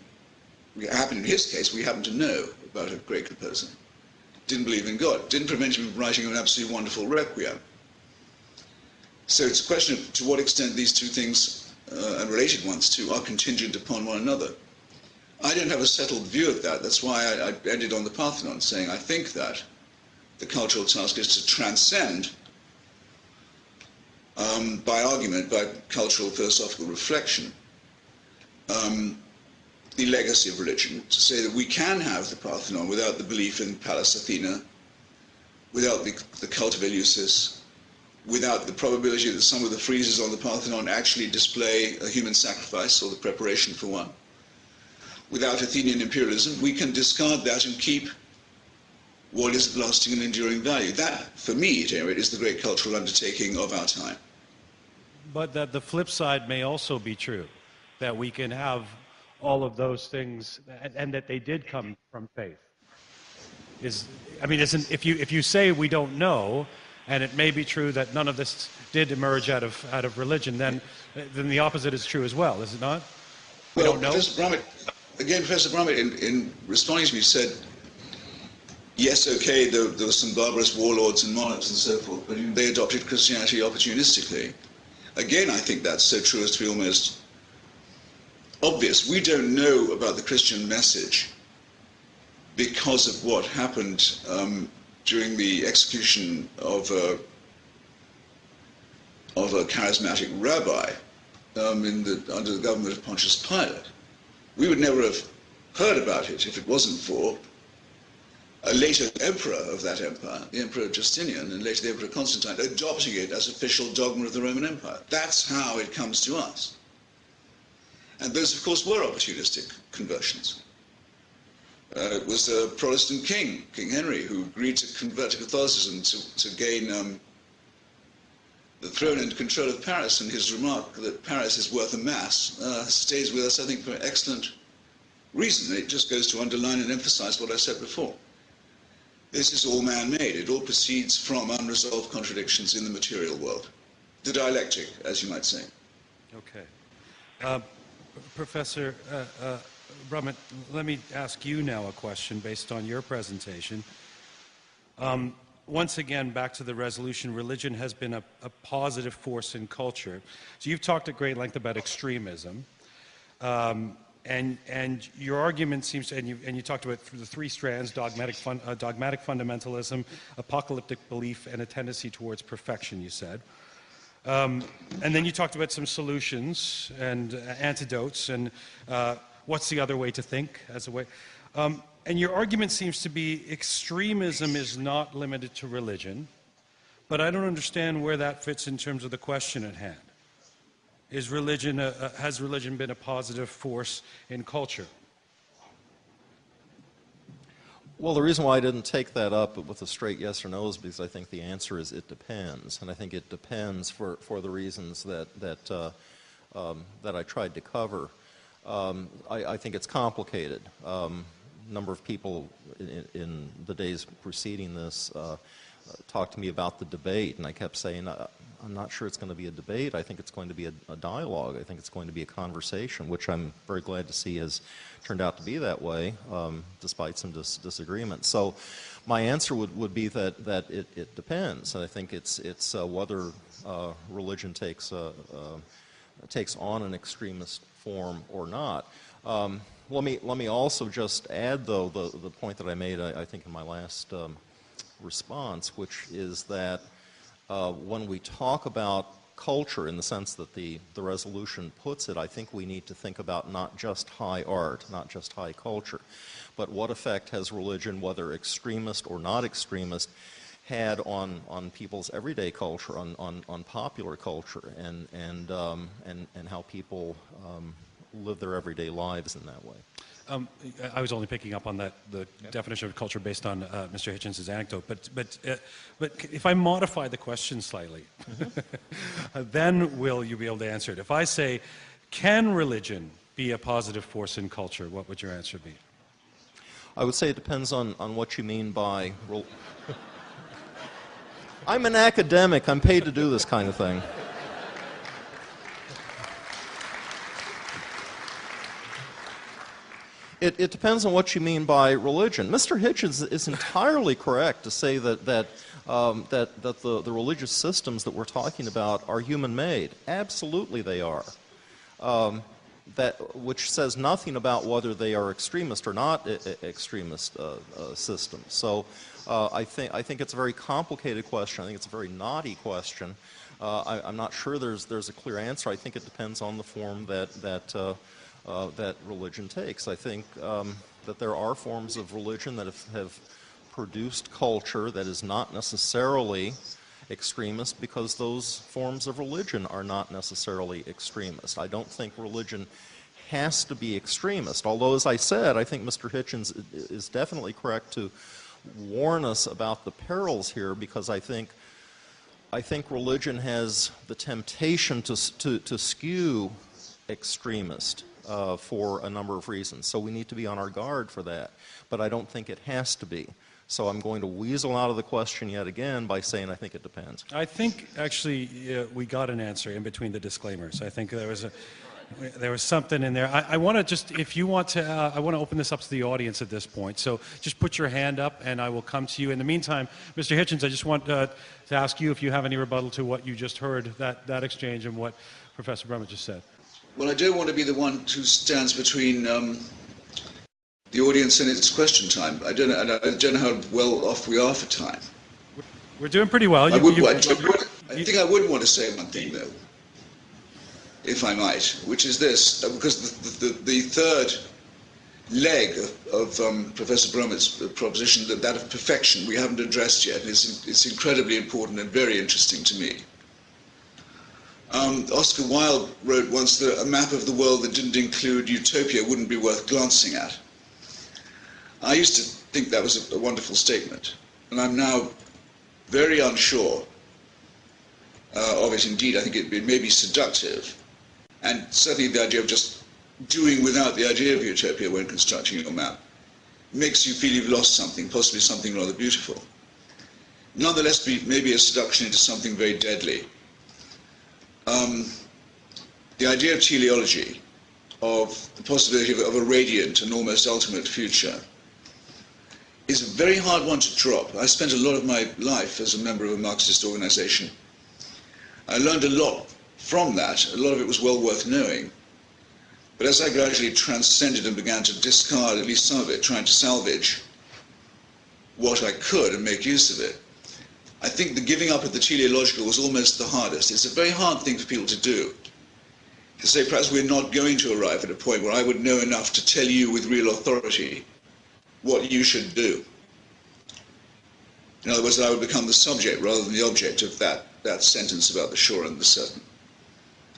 In his case, we happen to know about a great composer. Didn't believe in God. Didn't prevent him from writing an absolutely wonderful requiem. So it's a question of to what extent these two things, and related ones too, are contingent upon one another. I don't have a settled view of that. That's why I ended on the Parthenon, saying I think that the cultural task is to transcend, by argument, by cultural philosophical reflection, the legacy of religion, to say that we can have the Parthenon without the belief in Pallas Athena, without the cult of Eleusis, without the probability that some of the friezes on the Parthenon actually display a human sacrifice or the preparation for one. Without Athenian imperialism, we can discard that and keep what is of lasting and enduring value. That, for me, at any rate, is the great cultural undertaking of our time. But that the flip side may also be true, that we can have all of those things, and that they did come from faith. If you say we don't know, and it may be true that none of this did emerge out of religion, then the opposite is true as well, is it not? We don't know. Professor Brummett, in responding to me, said, yes, okay, there were some barbarous warlords and monarchs and so forth, but they adopted Christianity opportunistically. Again, I think that's so true as to be almost obvious. We don't know about the Christian message because of what happened during the execution of a charismatic rabbi under the government of Pontius Pilate. We would never have heard about it if it wasn't for a later emperor of that empire, the Emperor Justinian, and later the Emperor Constantine, adopting it as official dogma of the Roman Empire. That's how it comes to us. And those, of course, were opportunistic conversions. It was a Protestant king, King Henry, who agreed to convert to Catholicism to gain the throne and control of Paris, and his remark that Paris is worth a mass stays with us, I think, for an excellent reason. It just goes to underline and emphasize what I said before. This is all man-made. It all proceeds from unresolved contradictions in the material world. The dialectic, as you might say. Okay. Professor Brummett, let me ask you now a question based on your presentation. Once again, back to the resolution, religion has been a positive force in culture. So you've talked at great length about extremism, and your argument seems to, and you talked about the three strands: dogmatic fundamentalism, apocalyptic belief, and a tendency towards perfection, you said. And then you talked about some solutions and antidotes, and what's the other way to think as a way. And your argument seems to be extremism is not limited to religion, but I don't understand where that fits in terms of the question at hand. Has religion been a positive force in culture? Well, the reason why I didn't take that up with a straight yes or no is because I think the answer is it depends, and I think it depends for the reasons that I tried to cover. I think it's complicated. Number of people in the days preceding this talked to me about the debate, and I kept saying, I'm not sure it's going to be a debate. I think it's going to be a dialogue. I think it's going to be a conversation, which I'm very glad to see has turned out to be that way, despite some disagreement. So my answer would be that it depends. And I think it's whether religion takes on an extremist form or not. Let me also just add, though, the point that I made, I think, in my last response, which is that when we talk about culture in the sense that the resolution puts it, I think we need to think about not just high art, not just high culture, but what effect has religion, whether extremist or not extremist, had on people's everyday culture, on popular culture, and how people live their everyday lives in that way. I was only picking up on the definition of culture based on Mr. Hitchens' anecdote, but if I modify the question slightly, then will you be able to answer it? If I say, can religion be a positive force in culture, what would your answer be? I would say it depends on what you mean by... I'm an academic. I'm paid to do this kind of thing. It depends on what you mean by religion. Mr. Hitchens is entirely correct to say that the religious systems that we're talking about are human-made. Absolutely they are. Which says nothing about whether they are extremist or not extremist systems. So I think it's a very complicated question. I think it's a very knotty question. I'm not sure there's a clear answer. I think it depends on the form that religion takes. I think that there are forms of religion that have produced culture that is not necessarily extremist because those forms of religion are not necessarily extremist. I don't think religion has to be extremist, although, as I said, I think Mr. Hitchens is definitely correct to warn us about the perils here, because I think religion has the temptation to skew extremist for a number of reasons. So we need to be on our guard for that. But I don't think it has to be. So I'm going to weasel out of the question yet again by saying I think it depends. I think, actually, we got an answer in between the disclaimers. I think there was something in there. I want to just, if you want to, I want to open this up to the audience at this point. So just put your hand up and I will come to you. In the meantime, Mr. Hitchens, I just want to ask you if you have any rebuttal to what you just heard, that exchange and what Professor Brummett just said. Well, I don't want to be the one who stands between the audience and its question time. I don't know how well off we are for time. We're doing pretty well. I think I would want to say one thing, though, if I might, which is this, because the third leg of Professor Brummett's proposition, that of perfection, we haven't addressed yet, and it's incredibly important and very interesting to me. Oscar Wilde wrote once that a map of the world that didn't include utopia wouldn't be worth glancing at. I used to think that was a wonderful statement, and I'm now very unsure of it indeed. I think it may be seductive, and certainly the idea of just doing without the idea of utopia when constructing your map makes you feel you've lost something, possibly something rather beautiful. Nonetheless, maybe a seduction into something very deadly. The idea of teleology, of the possibility of a radiant and almost ultimate future, is a very hard one to drop. I spent a lot of my life as a member of a Marxist organization. I learned a lot from that. A lot of it was well worth knowing. But as I gradually transcended and began to discard at least some of it, trying to salvage what I could and make use of it, I think the giving up of the teleological was almost the hardest. It's a very hard thing for people to do. To say perhaps we're not going to arrive at a point where I would know enough to tell you with real authority what you should do. In other words, that I would become the subject rather than the object of that sentence about the sure and the certain.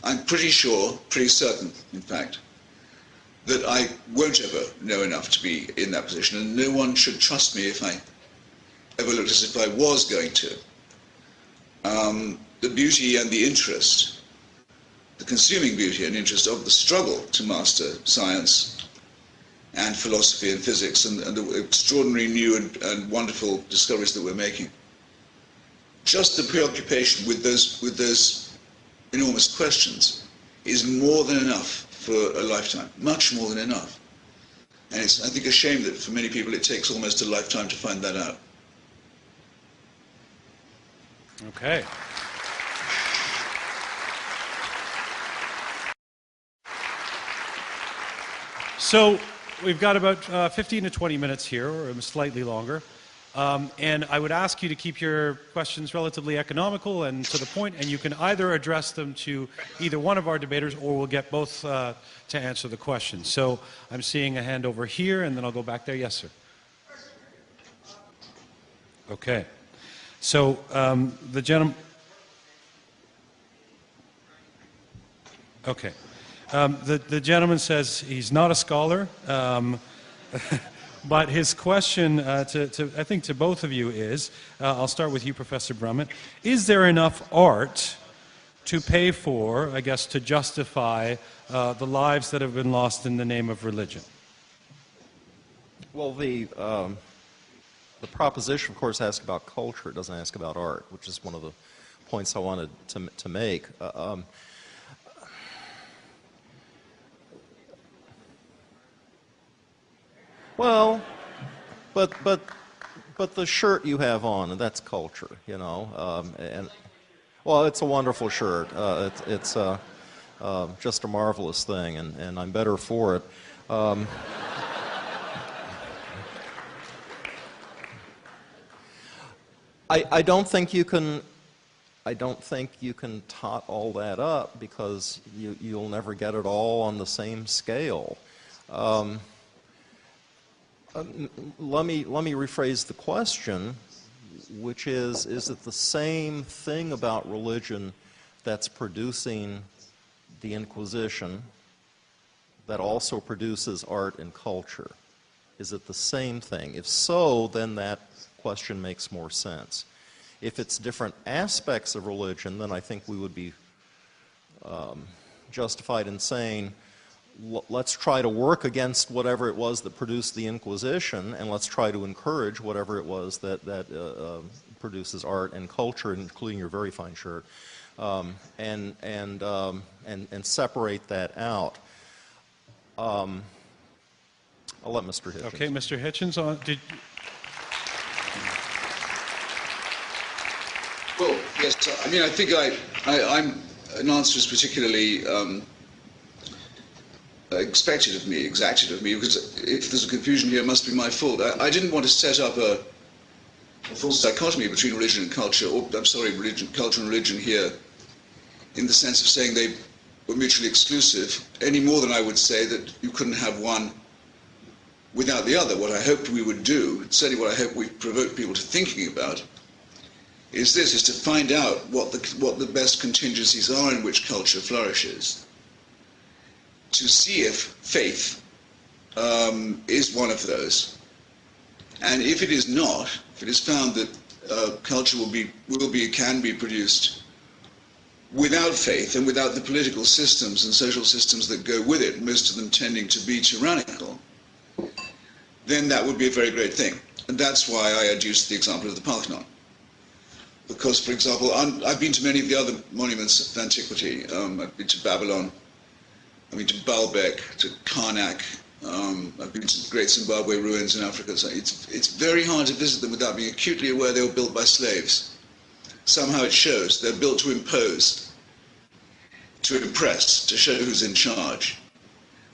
I'm pretty sure, pretty certain, in fact, that I won't ever know enough to be in that position, and no one should trust me if I ever looked as if I was going to. The beauty and the interest, the consuming beauty and interest of the struggle to master science and philosophy and physics and the extraordinary new and wonderful discoveries that we're making. Just the preoccupation with those enormous questions is more than enough for a lifetime, much more than enough. And it's, I think, a shame that for many people it takes almost a lifetime to find that out. Okay. So we've got about 15 to 20 minutes here, or slightly longer. And I would ask you to keep your questions relatively economical and to the point, and you can either address them to either one of our debaters or we'll get both to answer the question. So I'm seeing a hand over here, and then I'll go back there. Yes, sir. Okay. So the gentleman... Okay. The gentleman says he's not a scholar, but his question I think to both of you is, I'll start with you, Professor Brummett, is there enough art to pay for, I guess, to justify the lives that have been lost in the name of religion? Well, the proposition, of course, asks about culture. It doesn't ask about art, which is one of the points I wanted to make. Well, but the shirt you have on, that's culture, you know. And well, it's a wonderful shirt. It's just a marvelous thing, and I'm better for it. I don't think you can tot all that up, because you'll never get it all on the same scale. Let me rephrase the question, which is it the same thing about religion that's producing the Inquisition that also produces art and culture? Is it the same thing? If so, then that question makes more sense. If it's different aspects of religion, then I think we would be justified in saying, let's try to work against whatever it was that produced the Inquisition, and let's try to encourage whatever it was that produces art and culture, including your very fine shirt, and separate that out. I'll let Mr. Hitchens. Okay, Mr. Hitchens, Well, yes, I mean, I think I'm an answer is particularly exacted of me, because if there's a confusion here, it must be my fault. I didn't want to set up a false dichotomy between religion and culture, or, I'm sorry, culture and religion here, in the sense of saying they were mutually exclusive, any more than I would say that you couldn't have one without the other. What I hoped we would do, certainly what I hope we provoke people to thinking about, is to find out what the best contingencies are in which culture flourishes, to see if faith is one of those, and if it is not, if it is found that culture can be produced without faith and without the political systems and social systems that go with it, most of them tending to be tyrannical, then that would be a very great thing. And that's why I adduced the example of the Parthenon. Because, for example, I've been to many of the other monuments of antiquity. I've been to Babylon, I've been to Baalbek, to Karnak, I've been to the Great Zimbabwe ruins in Africa. So it's very hard to visit them without being acutely aware they were built by slaves. Somehow it shows. They're built to impose, to impress, to show who's in charge.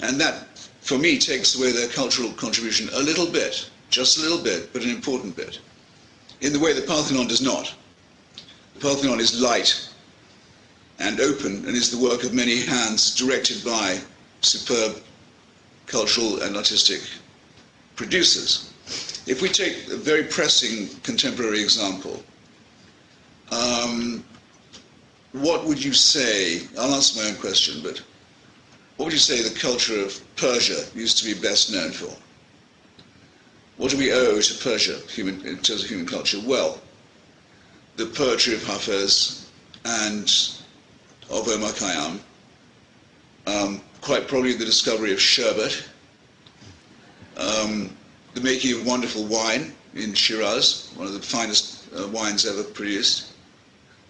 And that, for me, takes away their cultural contribution a little bit, just a little bit, but an important bit, in the way the Parthenon does not. The Parthenon is light and open and is the work of many hands directed by superb cultural and artistic producers. If we take a very pressing contemporary example, what would you say, I'll answer my own question, but what would you say the culture of Persia used to be best known for? What do we owe to Persia in terms of human culture? Well, the poetry of Hafez and of Omar Khayyam, quite probably the discovery of sherbet, the making of wonderful wine in Shiraz, one of the finest wines ever produced,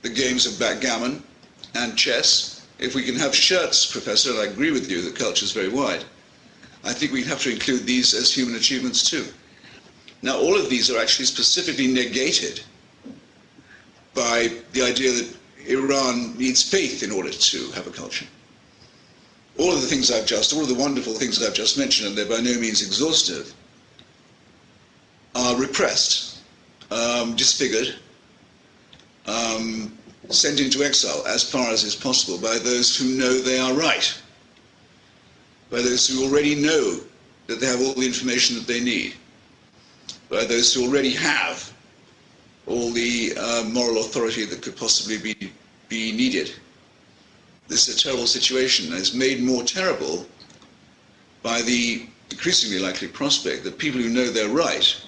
the games of backgammon and chess. If we can have shirts, Professor, and I agree with you that culture is very wide, I think we have to include these as human achievements too. Now, all of these are actually specifically negated by the idea that Iran needs faith in order to have a culture. All of the wonderful things I've just mentioned, and they're by no means exhaustive, are repressed, disfigured, sent into exile as far as is possible by those who know they are right, by those who already know that they have all the information that they need, by those who already have all the moral authority that could possibly be needed this is a terrible situation, and it's made more terrible by the increasingly likely prospect that people who know they're right,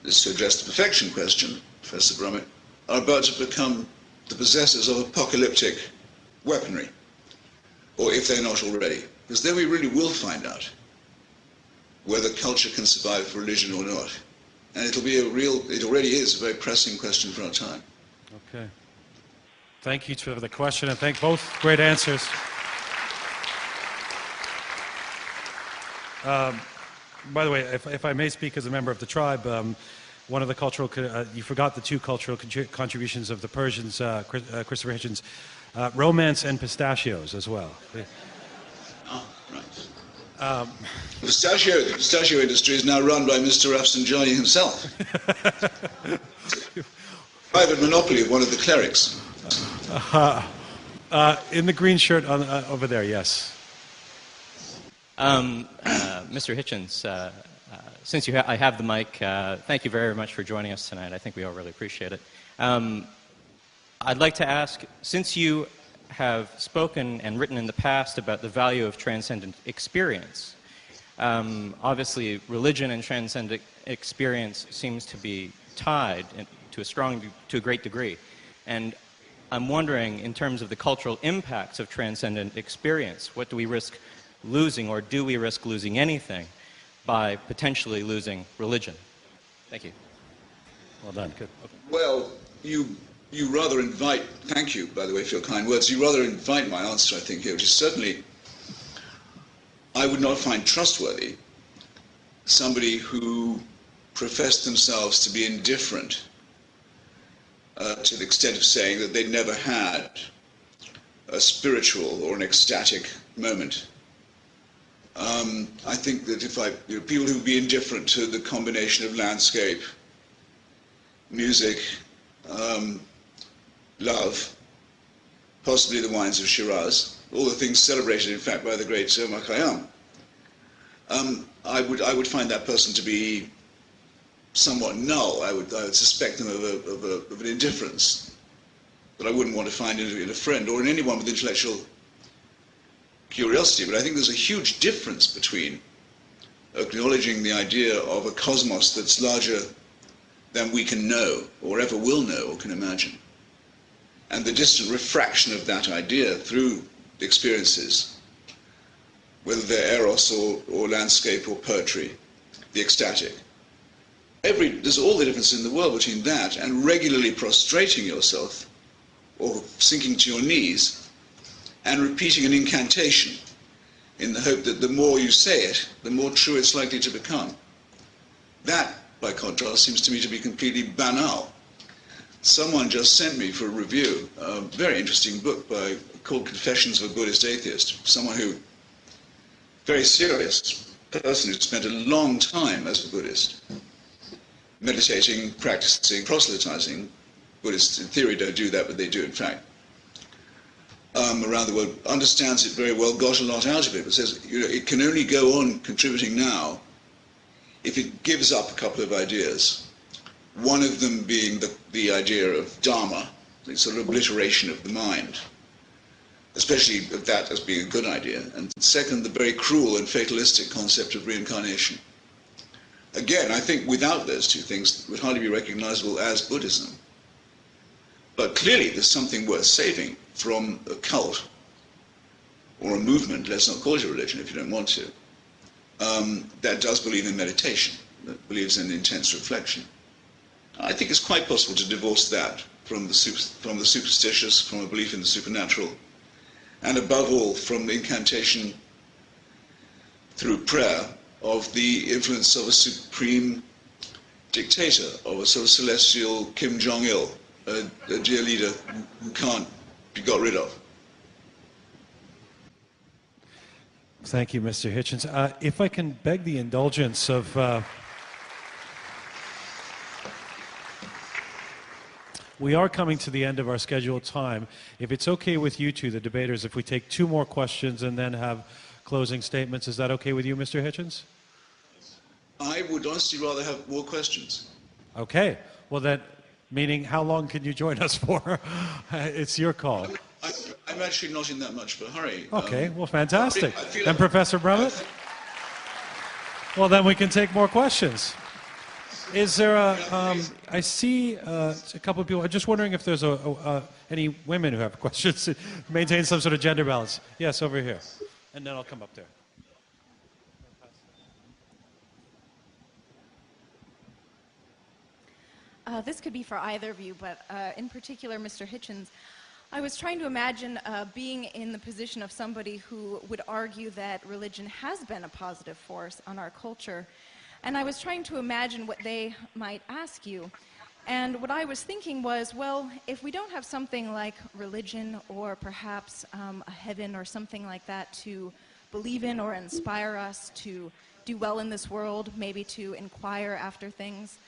this to address the perfection question, Professor Brummett, are about to become the possessors of apocalyptic weaponry, or if they're not already. Because then we really will find out whether culture can survive for religion or not. And it'll be it already is a very pressing question for our time. Okay. Thank you for the question, and thank both great answers. By the way, if I may speak as a member of the tribe, one of the cultural, you forgot the two cultural contributions of the Persians, Christopher Hitchens, romance and pistachios as well. Oh, right. The pistachio industry is now run by Mr. Rafsanjani himself. Private monopoly of one of the clerics. In the green shirt over there, yes. Mr. Hitchens, since I have the mic, thank you very much for joining us tonight. I think we all really appreciate it. I'd like to ask, since you have spoken and written in the past about the value of transcendent experience, obviously religion and transcendent experience seems to be tied to a great degree. And I'm wondering, in terms of the cultural impacts of transcendent experience, what do we risk losing, or do we risk losing anything by potentially losing religion? Thank you. Well done. Good. Okay. Well, you rather invite, thank you, by the way, for your kind words, you rather invite my answer, I think, here, which is certainly, I would not find trustworthy somebody who professed themselves to be indifferent to the extent of saying that they never had a spiritual or an ecstatic moment. I think that people who would be indifferent to the combination of landscape, music, love, possibly the wines of Shiraz, all the things celebrated, in fact, by the great Omar Khayyam, I would find that person to be somewhat null. I would suspect them of an indifference that I wouldn't want to find in a friend or in anyone with intellectual curiosity. But I think there's a huge difference between acknowledging the idea of a cosmos that's larger than we can know or ever will know or can imagine, and the distant refraction of that idea through experiences, whether they're eros or landscape or poetry, the ecstatic. There's all the difference in the world between that and regularly prostrating yourself or sinking to your knees and repeating an incantation in the hope that the more you say it, the more true it's likely to become. That, by contrast, seems to me to be completely banal. Someone just sent me for a review a very interesting book called Confessions of a Buddhist Atheist. Someone who, very serious person who spent a long time as a Buddhist, meditating, practicing, proselytizing. Buddhists in theory don't do that, but they do in fact. Around the world, understands it very well, got a lot out of it, but says, it can only go on contributing now if it gives up a couple of ideas. One of them being the idea of Dharma, the sort of obliteration of the mind, especially of that as being a good idea. And second, the very cruel and fatalistic concept of reincarnation. Again, I think without those two things, it would hardly be recognizable as Buddhism. But clearly there's something worth saving from a cult or a movement, let's not call it a religion if you don't want to, that does believe in meditation, that believes in intense reflection. I think it's quite possible to divorce that from the superstitious, from a belief in the supernatural, and above all from the incantation through prayer of the influence of a supreme dictator, of a sort of celestial Kim Jong-il, a dear leader who can't be got rid of. Thank you, Mr. Hitchens. If I can beg the indulgence of we are coming to the end of our scheduled time. If it's okay with you two, the debaters, if we take two more questions and then have closing statements, is that okay with you, Mr. Hitchens? I would honestly rather have more questions. Okay. Well then, meaning how long can you join us for? It's your call. I I'm actually not in that much of a hurry. Okay, well, fantastic. I feel And Professor Brummett? Well, then we can take more questions. Is there I see a couple of people, I'm just wondering if there's any women who have questions to maintain some sort of gender balance. Yes, over here. And then I'll come up there. This could be for either of you, but in particular, Mr. Hitchens, I was trying to imagine being in the position of somebody who would argue that religion has been a positive force on our culture. And I was trying to imagine what they might ask you. And what I was thinking was, well, if we don't have something like religion or perhaps a heaven or something like that to believe in or inspire us to do well in this world, maybe to inquire after things,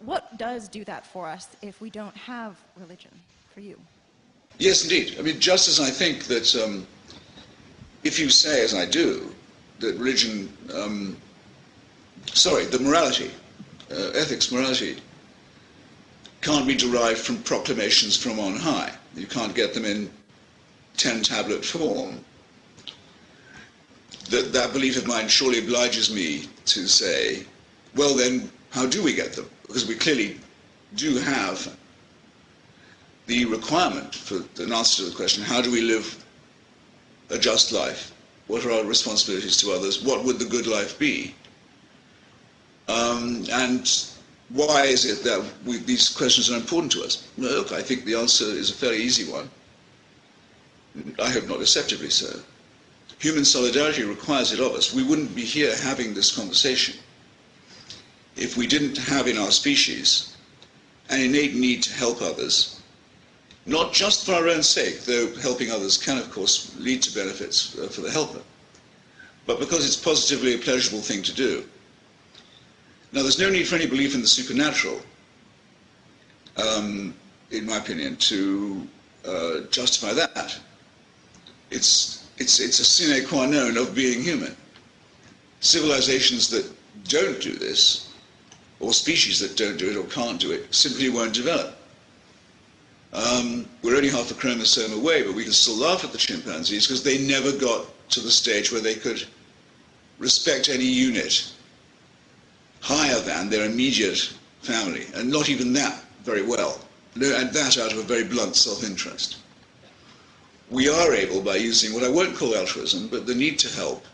what does do that for us if we don't have religion for you? Yes, indeed. I mean, just as I think that if you say, as I do, that religion, that morality, ethics, morality, can't be derived from proclamations from on high. You can't get them in 10-tablet form. That belief of mine surely obliges me to say, well then, how do we get them? Because we clearly do have the requirement for an answer to the question, how do we live a just life? What are our responsibilities to others? What would the good life be? And why is it that these questions are important to us? Well, look, I think the answer is a fairly easy one. I hope not deceptively so. Human solidarity requires it of us. We wouldn't be here having this conversation if we didn't have in our species an innate need to help others, not just for our own sake, though helping others can, of course, lead to benefits for the helper, but because it's positively a pleasurable thing to do. Now, there's no need for any belief in the supernatural, in my opinion, to justify that. It's a sine qua non of being human. Civilizations that don't do this, or species that don't do it or can't do it, simply won't develop. We're only half a chromosome away, but we can still laugh at the chimpanzees because they never got to the stage where they could respect any unit higher than their immediate family, and not even that very well, and that out of a very blunt self-interest. We are able, by using what I won't call altruism, but the need to help,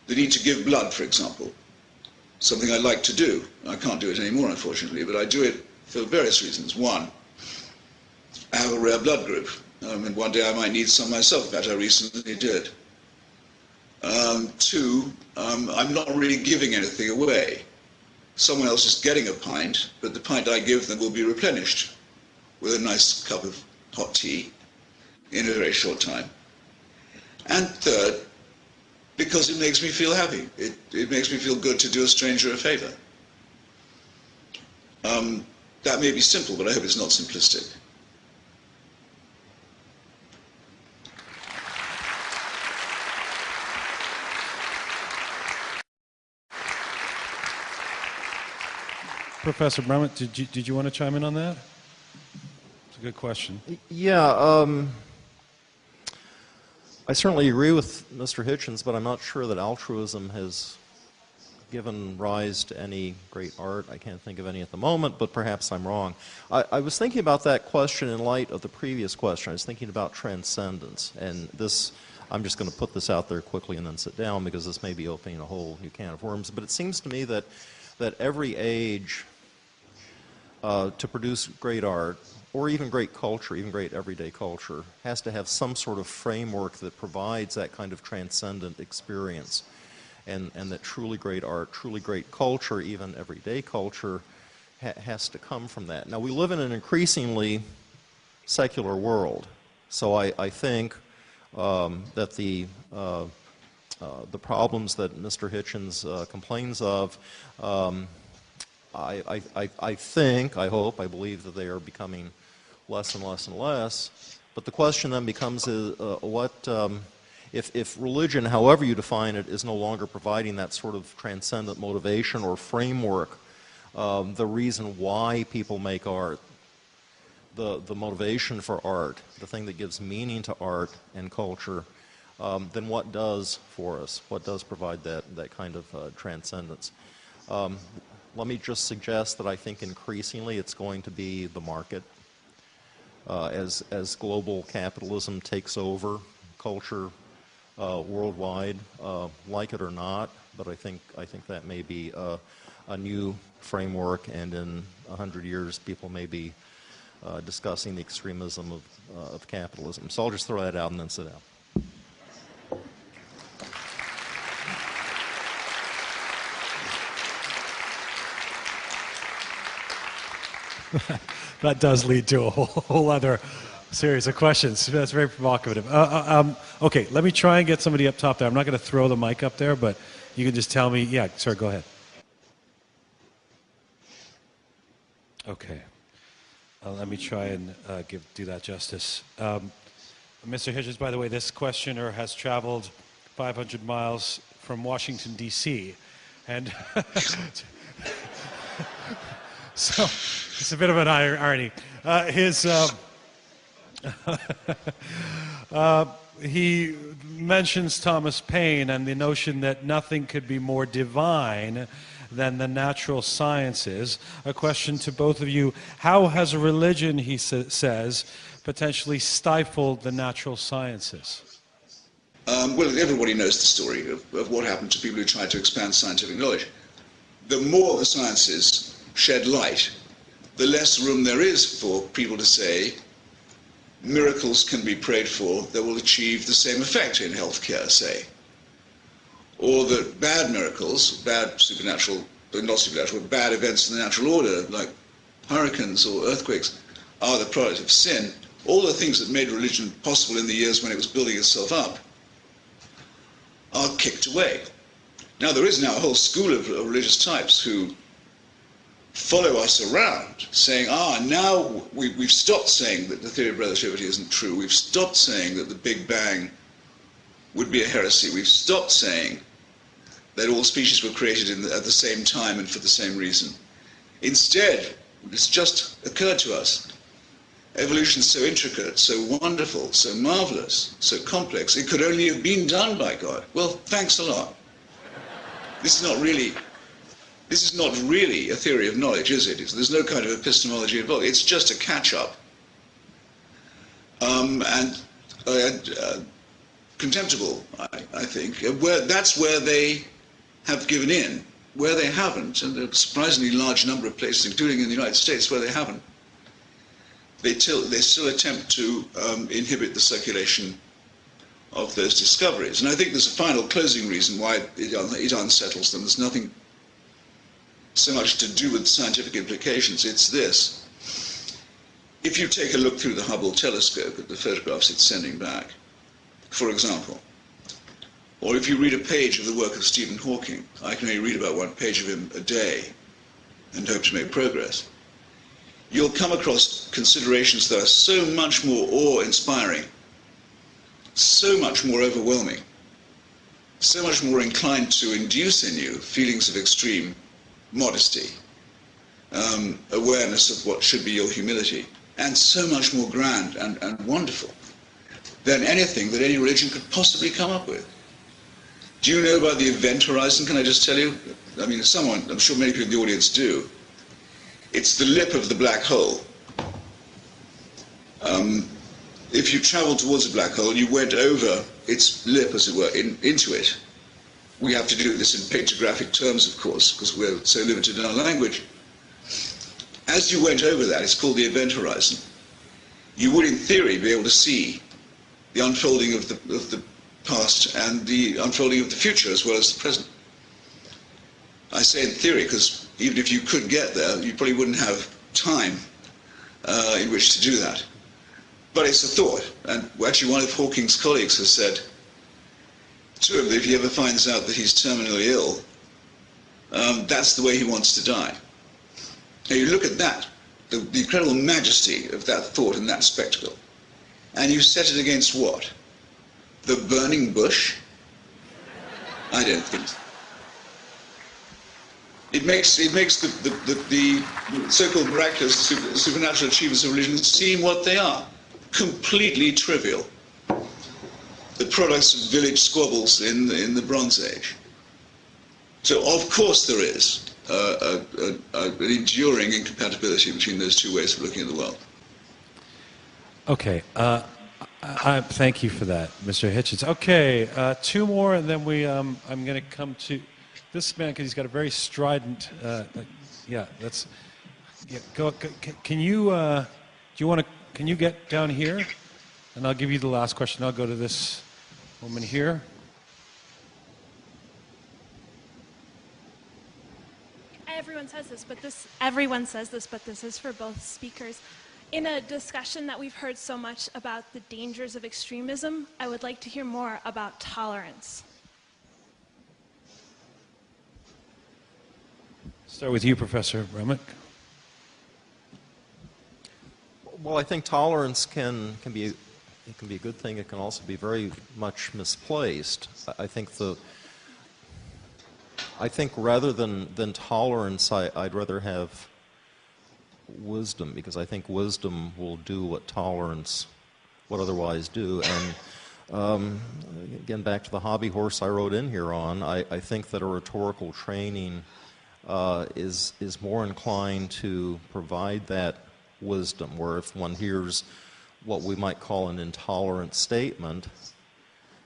the need to give blood, for example, something I like to do. I can't do it anymore, unfortunately, but I do it for various reasons. One, I have a rare blood group, and one day I might need some myself. In fact, I recently did. Two, I'm not really giving anything away. Someone else is getting a pint, but the pint I give them will be replenished with a nice cup of hot tea in a very short time. And third, because it makes me feel happy. It makes me feel good to do a stranger a favor. That may be simple, but I hope it's not simplistic. Professor Brummett, did you want to chime in on that? It's a good question. Yeah, I certainly agree with Mr. Hitchens, but I'm not sure that altruism has given rise to any great art. I can't think of any at the moment, but perhaps I'm wrong. I was thinking about that question in light of the previous question. I was thinking about transcendence, and this, I'm just going to put this out there quickly and then sit down because this may be opening a whole new can of worms, but it seems to me that every age to produce great art, or even great culture, even great everyday culture, has to have some sort of framework that provides that kind of transcendent experience. And that truly great art, truly great culture, even everyday culture, has to come from that. Now, we live in an increasingly secular world, so I think that the problems that Mr. Hitchens complains of, I think, I hope, I believe that they are becoming less and less and less. But the question then becomes, if religion, however you define it, is no longer providing that sort of transcendent motivation or framework, the reason why people make art, the motivation for art, the thing that gives meaning to art and culture, then what does for us? What does provide that kind of transcendence? Let me just suggest that I think increasingly it's going to be the market. As global capitalism takes over culture worldwide, like it or not, but I think that may be a new framework, and in 100 years people may be discussing the extremism of capitalism. So I'll just throw that out and then sit down. That does lead to a whole other series of questions. That's very provocative. Okay, let me try and get somebody up top there. I'm not going to throw the mic up there, but you can just tell me. Yeah, sir, go ahead. Okay. Let me try and do that justice. Mr. Hitchens, by the way, this questioner has traveled 500 miles from Washington, D.C., and so it's a bit of an irony. He mentions Thomas Paine and the notion that nothing could be more divine than the natural sciences. A question to both of you: how has a religion, he says, potentially stifled the natural sciences? Well, everybody knows the story of what happened to people who tried to expand scientific knowledge. The more the sciences shed light, the less room there is for people to say miracles can be prayed for that will achieve the same effect in healthcare, say. Or that bad miracles, bad supernatural, but not supernatural, but bad events in the natural order, like hurricanes or earthquakes, are the product of sin. All the things that made religion possible in the years when it was building itself up are kicked away. Now, there is now a whole school of religious types who follow us around, saying, now we've stopped saying that the theory of relativity isn't true. We've stopped saying that the Big Bang would be a heresy. We've stopped saying that all species were created at the same time and for the same reason. Instead, it's just occurred to us, evolution's so intricate, so wonderful, so marvelous, so complex, it could only have been done by God. Well, thanks a lot. This is not really a theory of knowledge, is it? There's no kind of epistemology involved. It's just a catch-up. And contemptible, I think. That's where they have given in. Where they haven't, and a surprisingly large number of places, including in the United States, where they haven't, they still attempt to inhibit the circulation of those discoveries. And I think there's a final closing reason why it unsettles them. There's nothing so much to do with scientific implications. It's this. If you take a look through the Hubble telescope at the photographs it's sending back, for example, or if you read a page of the work of Stephen Hawking, I can only read about one page of him a day and hope to make progress, you'll come across considerations that are so much more awe-inspiring, so much more overwhelming, so much more inclined to induce in you feelings of extreme modesty, awareness of what should be your humility, and so much more grand and wonderful than anything that any religion could possibly come up with. Do you know about the event horizon? Can I just tell you? I mean, I'm sure many people in the audience do. It's the lip of the black hole. If you traveled towards a black hole, you went over its lip, as it were, into it. We have to do this in pictographic terms, of course, because we're so limited in our language. As you went over that, it's called the event horizon, you would, in theory, be able to see the unfolding of the past and the unfolding of the future as well as the present. I say in theory because even if you could get there, you probably wouldn't have time in which to do that. But it's a thought, and actually one of Hawking's colleagues has said to him that if he ever finds out that he's terminally ill, that's the way he wants to die. Now you look at that, the incredible majesty of that thought and that spectacle, and you set it against what? The burning bush? I don't think so. it makes the so-called miraculous supernatural achievements of religion seem what they are, completely trivial. The products of village squabbles in the Bronze Age. So of course there is an enduring incompatibility between those two ways of looking at the world. Okay, thank you for that, Mr. Hitchens. Okay, two more, and then I'm going to come to this man because he's got a very strident. Yeah, that's. Yeah, can you? Do you want to? Can you get down here? And I'll give you the last question. I'll go to this woman here. Everyone says this, but this is for both speakers. In a discussion that we've heard so much about the dangers of extremism, I would like to hear more about tolerance. Start with you, Professor Brummett. Well, I think tolerance can be a good thing. It can also be very much misplaced. I think rather than tolerance, I'd rather have wisdom, because I think wisdom will do what tolerance would otherwise do. And again, back to the hobby horse I rode in here on, I think that a rhetorical training is more inclined to provide that wisdom, where if one hears what we might call an intolerant statement,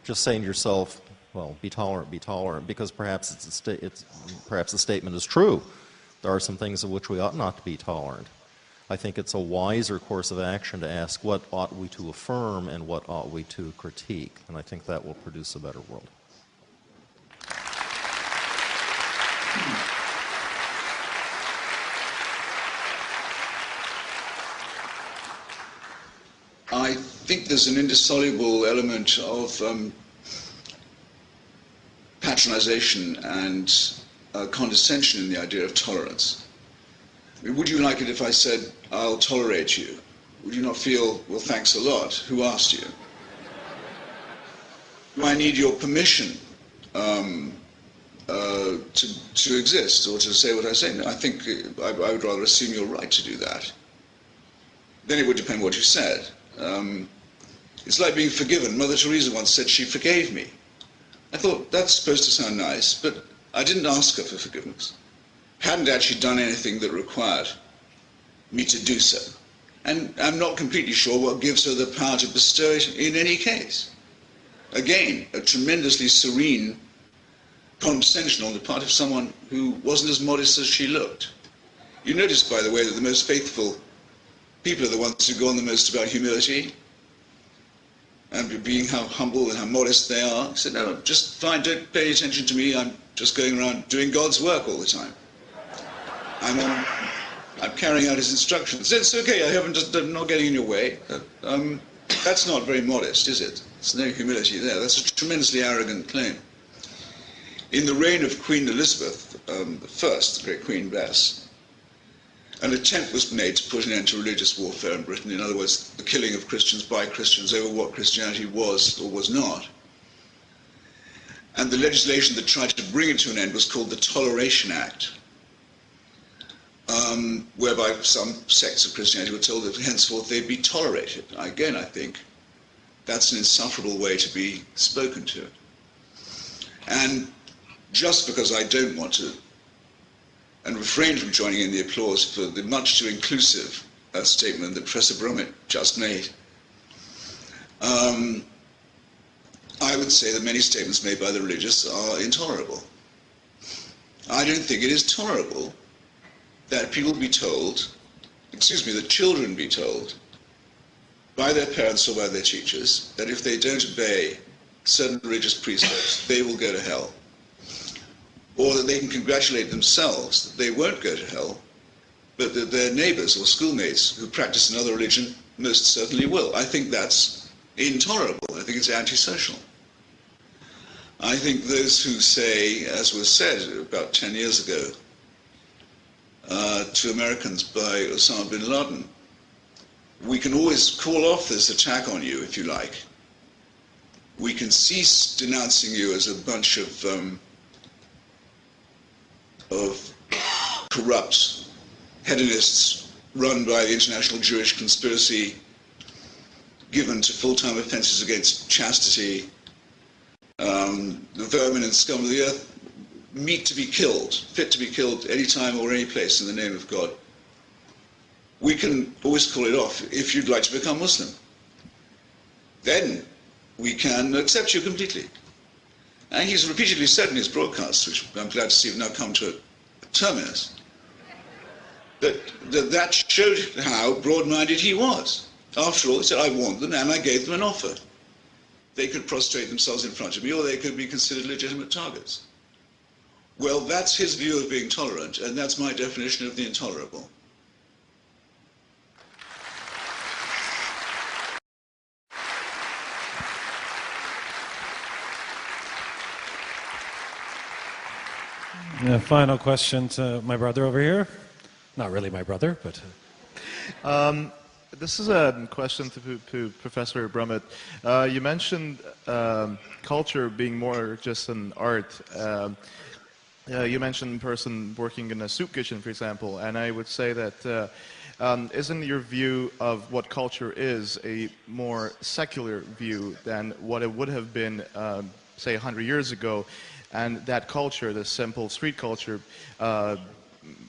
just saying to yourself, well, be tolerant, because perhaps perhaps the statement is true. There are some things of which we ought not to be tolerant. I think it's a wiser course of action to ask what ought we to affirm and what ought we to critique, and I think that will produce a better world. I think there's an indissoluble element of patronization and condescension in the idea of tolerance. I mean, would you like it if I said, I'll tolerate you? Would you not feel, well, thanks a lot? Who asked you? Do I need your permission to exist or to say what I say? No, I think I would rather assume your right to do that. Then it would depend what you said. It's like being forgiven. Mother Teresa once said she forgave me. I thought, that's supposed to sound nice, but I didn't ask her for forgiveness. Hadn't actually done anything that required me to do so. And I'm not completely sure what gives her the power to bestow it in any case. Again, a tremendously serene condescension on the part of someone who wasn't as modest as she looked. You notice, by the way, that the most faithful people are the ones who go on the most about humility and being how humble and how modest they are. He said, no, just fine, don't pay attention to me, I'm just going around doing God's work all the time. I'm carrying out his instructions. It's okay, I'm not getting in your way. That's not very modest, is it? There's no humility there. That's a tremendously arrogant claim. In the reign of Queen Elizabeth I, the great Queen Bess, an attempt was made to put an end to religious warfare in Britain. In other words, the killing of Christians by Christians over what Christianity was or was not. And the legislation that tried to bring it to an end was called the Toleration Act, whereby some sects of Christianity were told that henceforth they'd be tolerated. Again, I think that's an insufferable way to be spoken to. And just because I don't want to, and refrain from joining in the applause for the much too inclusive statement that Professor Brummett just made, I would say that many statements made by the religious are intolerable. I don't think it is tolerable that people be told, that children be told by their parents or by their teachers that if they don't obey certain religious precepts, they will go to hell. Or that they can congratulate themselves that they won't go to hell, but that their neighbors or schoolmates who practice another religion most certainly will. I think that's intolerable. I think it's antisocial. I think those who say, as was said about 10 years ago to Americans by Osama bin Laden, we can always call off this attack on you if you like. We can cease denouncing you as a bunch of corrupt hedonists run by the international Jewish conspiracy, given to full-time offences against chastity, the vermin and scum of the earth, meet to be killed, fit to be killed any time or any place in the name of God. We can always call it off if you'd like to become Muslim. Then we can accept you completely. And he's repeatedly said in his broadcasts, which I'm glad to see have now come to a terminus, that showed how broad-minded he was. After all, he said, I warned them and I gave them an offer. They could prostrate themselves in front of me or they could be considered legitimate targets. Well, that's his view of being tolerant, and that's my definition of the intolerable. Final question to my brother over here. Not really my brother, but... This is a question to Professor Brummett. You mentioned culture being more just an art. You mentioned a person working in a soup kitchen, for example, and I would say that isn't your view of what culture is a more secular view than what it would have been, say, 100 years ago, and that culture, the simple street culture,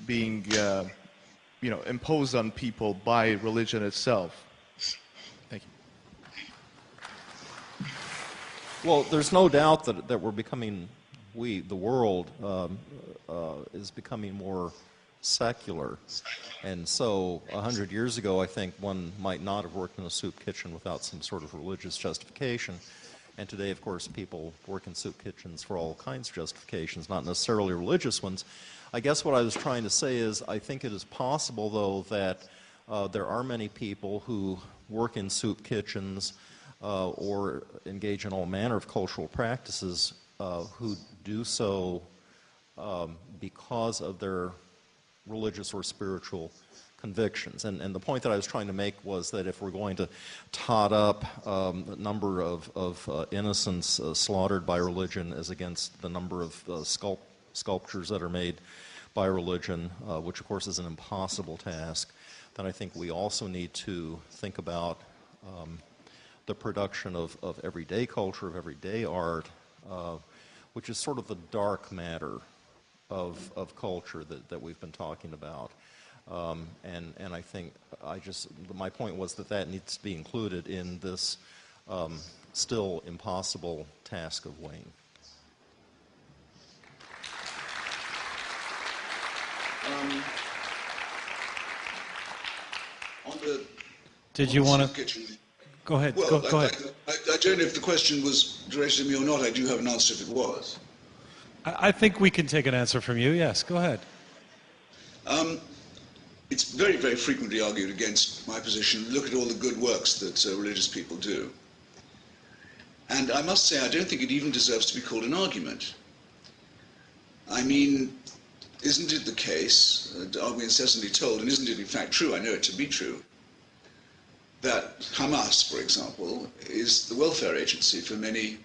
being imposed on people by religion itself? Thank you. Well, there's no doubt that we're becoming, the world is becoming more secular. And so 100 years ago, I think one might not have worked in a soup kitchen without some sort of religious justification. And today, of course, people work in soup kitchens for all kinds of justifications, not necessarily religious ones. I guess what I was trying to say is I think it is possible, though, that there are many people who work in soup kitchens or engage in all manner of cultural practices who do so because of their religious or spiritual convictions. And the point that I was trying to make was that if we're going to tot up a number of innocents slaughtered by religion as against the number of sculptures that are made by religion, which of course is an impossible task, then I think we also need to think about the production of everyday culture, of everyday art, which is sort of the dark matter of culture that we've been talking about. And I think my point was that needs to be included in this still impossible task of weighing. Did you want to... Go ahead. Well, Go ahead. I don't know if the question was directed at me or not. I do have an answer if it was. I think we can take an answer from you. Yes, go ahead. It's very, very frequently argued against my position. Look at all the good works that religious people do. And I must say, I don't think it even deserves to be called an argument. I mean, isn't it the case, are we incessantly told, and isn't it in fact true, I know it to be true, that Hamas, for example, is the welfare agency for many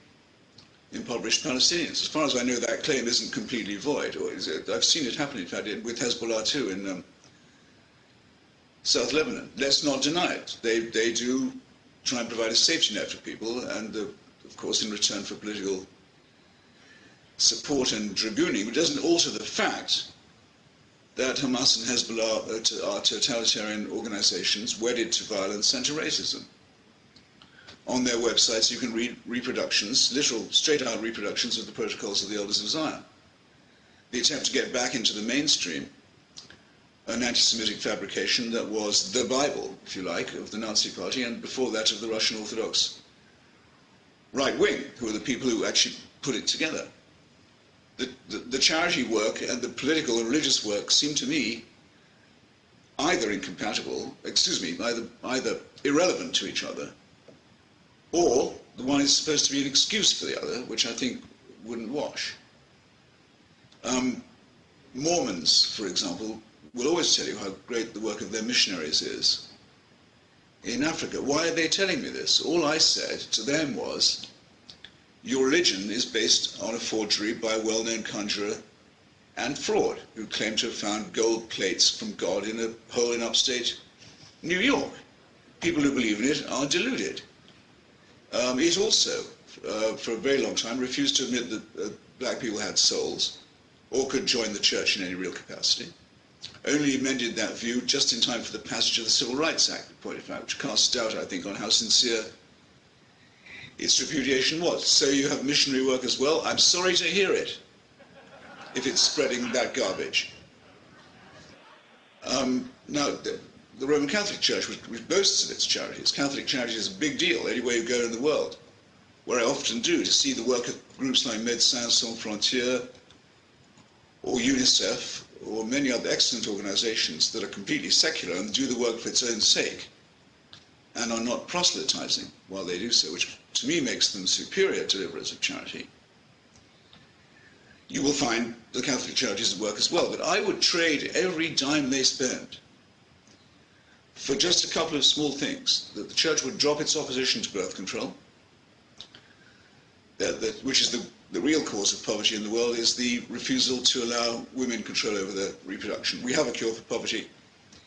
impoverished Palestinians? As far as I know, that claim isn't completely void. I've seen it happen, in fact, with Hezbollah too in South Lebanon. Let's not deny it. They do try and provide a safety net for people, and of course in return for political support and dragooning, it doesn't alter the fact that Hamas and Hezbollah are totalitarian organizations wedded to violence and to racism. On their websites you can read reproductions, literal straight-out reproductions of the Protocols of the Elders of Zion. The attempt to get back into the mainstream an anti-Semitic fabrication that was the Bible, if you like, of the Nazi Party, and before that of the Russian Orthodox right wing, who are the people who actually put it together. The charity work and the political and religious work seem to me either incompatible, either irrelevant to each other, or the one is supposed to be an excuse for the other, which I think wouldn't wash. Mormons, for example, will always tell you how great the work of their missionaries is in Africa. Why are they telling me this? All I said to them was, your religion is based on a forgery by a well-known conjurer and fraud, who claim to have found gold plates from God in a hole in upstate New York. People who believe in it are deluded. It also, for a very long time, refused to admit that black people had souls or could join the church in any real capacity. Only amended that view just in time for the passage of the Civil Rights Act, pointed out, which casts doubt, I think, on how sincere its repudiation was. So you have missionary work as well. I'm sorry to hear it, if it's spreading that garbage. Now, the Roman Catholic Church, which boasts of its charities, Catholic charities is a big deal anywhere you go in the world, where I often do, to see the work of groups like Médecins Sans Frontières, or UNICEF, or many other excellent organizations that are completely secular and do the work for its own sake, and are not proselytizing while they do so, which to me makes them superior deliverers of charity. You will find the Catholic charities at work as well, but I would trade every dime they spend for just a couple of small things: that the church would drop its opposition to birth control, which is the real cause of poverty in the world, is the refusal to allow women control over their reproduction. We have a cure for poverty.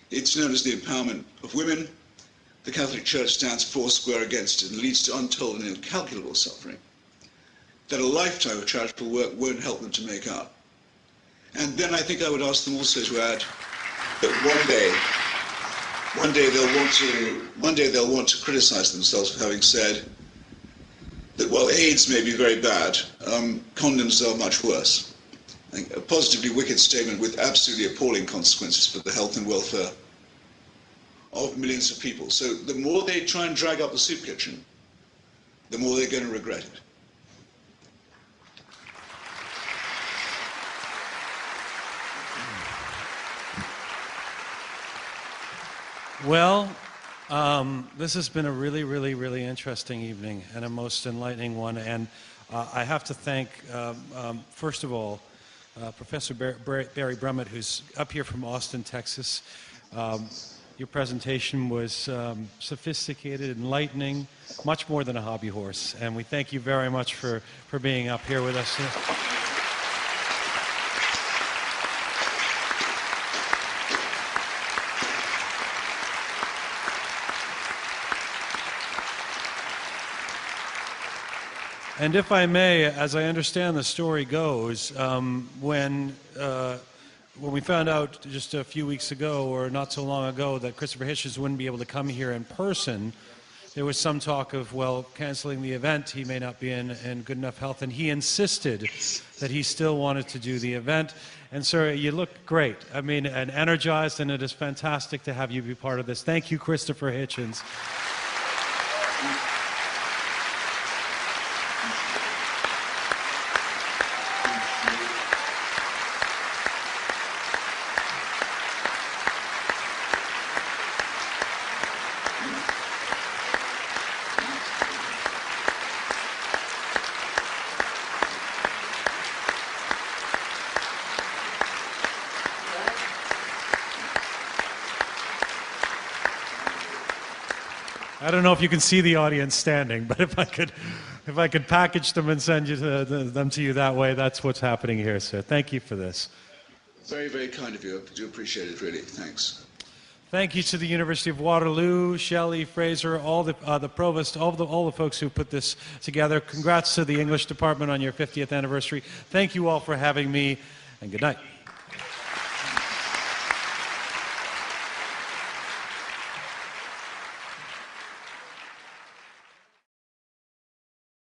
It's known as the empowerment of women. The Catholic Church stands foursquare against it and leads to untold and incalculable suffering that a lifetime of charitable work won't help them to make up. And then I think I would ask them also to add that one day they'll want to criticize themselves for having said that while AIDS may be very bad, condoms are much worse. I think a positively wicked statement with absolutely appalling consequences for the health and welfare of millions of people. So the more they try and drag up the soup kitchen, the more they're going to regret it. Well, this has been a really interesting evening and a most enlightening one. And I have to thank, first of all, Professor Barry Brummett, who's up here from Austin, Texas. Your presentation was sophisticated, enlightening, much more than a hobby horse. And we thank you very much for being up here with us. And if I may, as I understand the story goes, when we found out just a few weeks ago, or not so long ago, that Christopher Hitchens wouldn't be able to come here in person, there was some talk of, well, canceling the event. He may not be in good enough health, and he insisted that he still wanted to do the event. And sir, you look great. I mean, and energized, and it is fantastic to have you be part of this. Thank you, Christopher Hitchens. I don't know if you can see the audience standing, but if I could package them and send them to you that way, that's what's happening here, sir. Thank you for this. Very kind of you. I do appreciate it, really. Thanks. Thank you to the University of Waterloo, Shelley, Fraser, all the provost, all the folks who put this together. Congrats to the English department on your 50th anniversary. Thank you all for having me, and good night.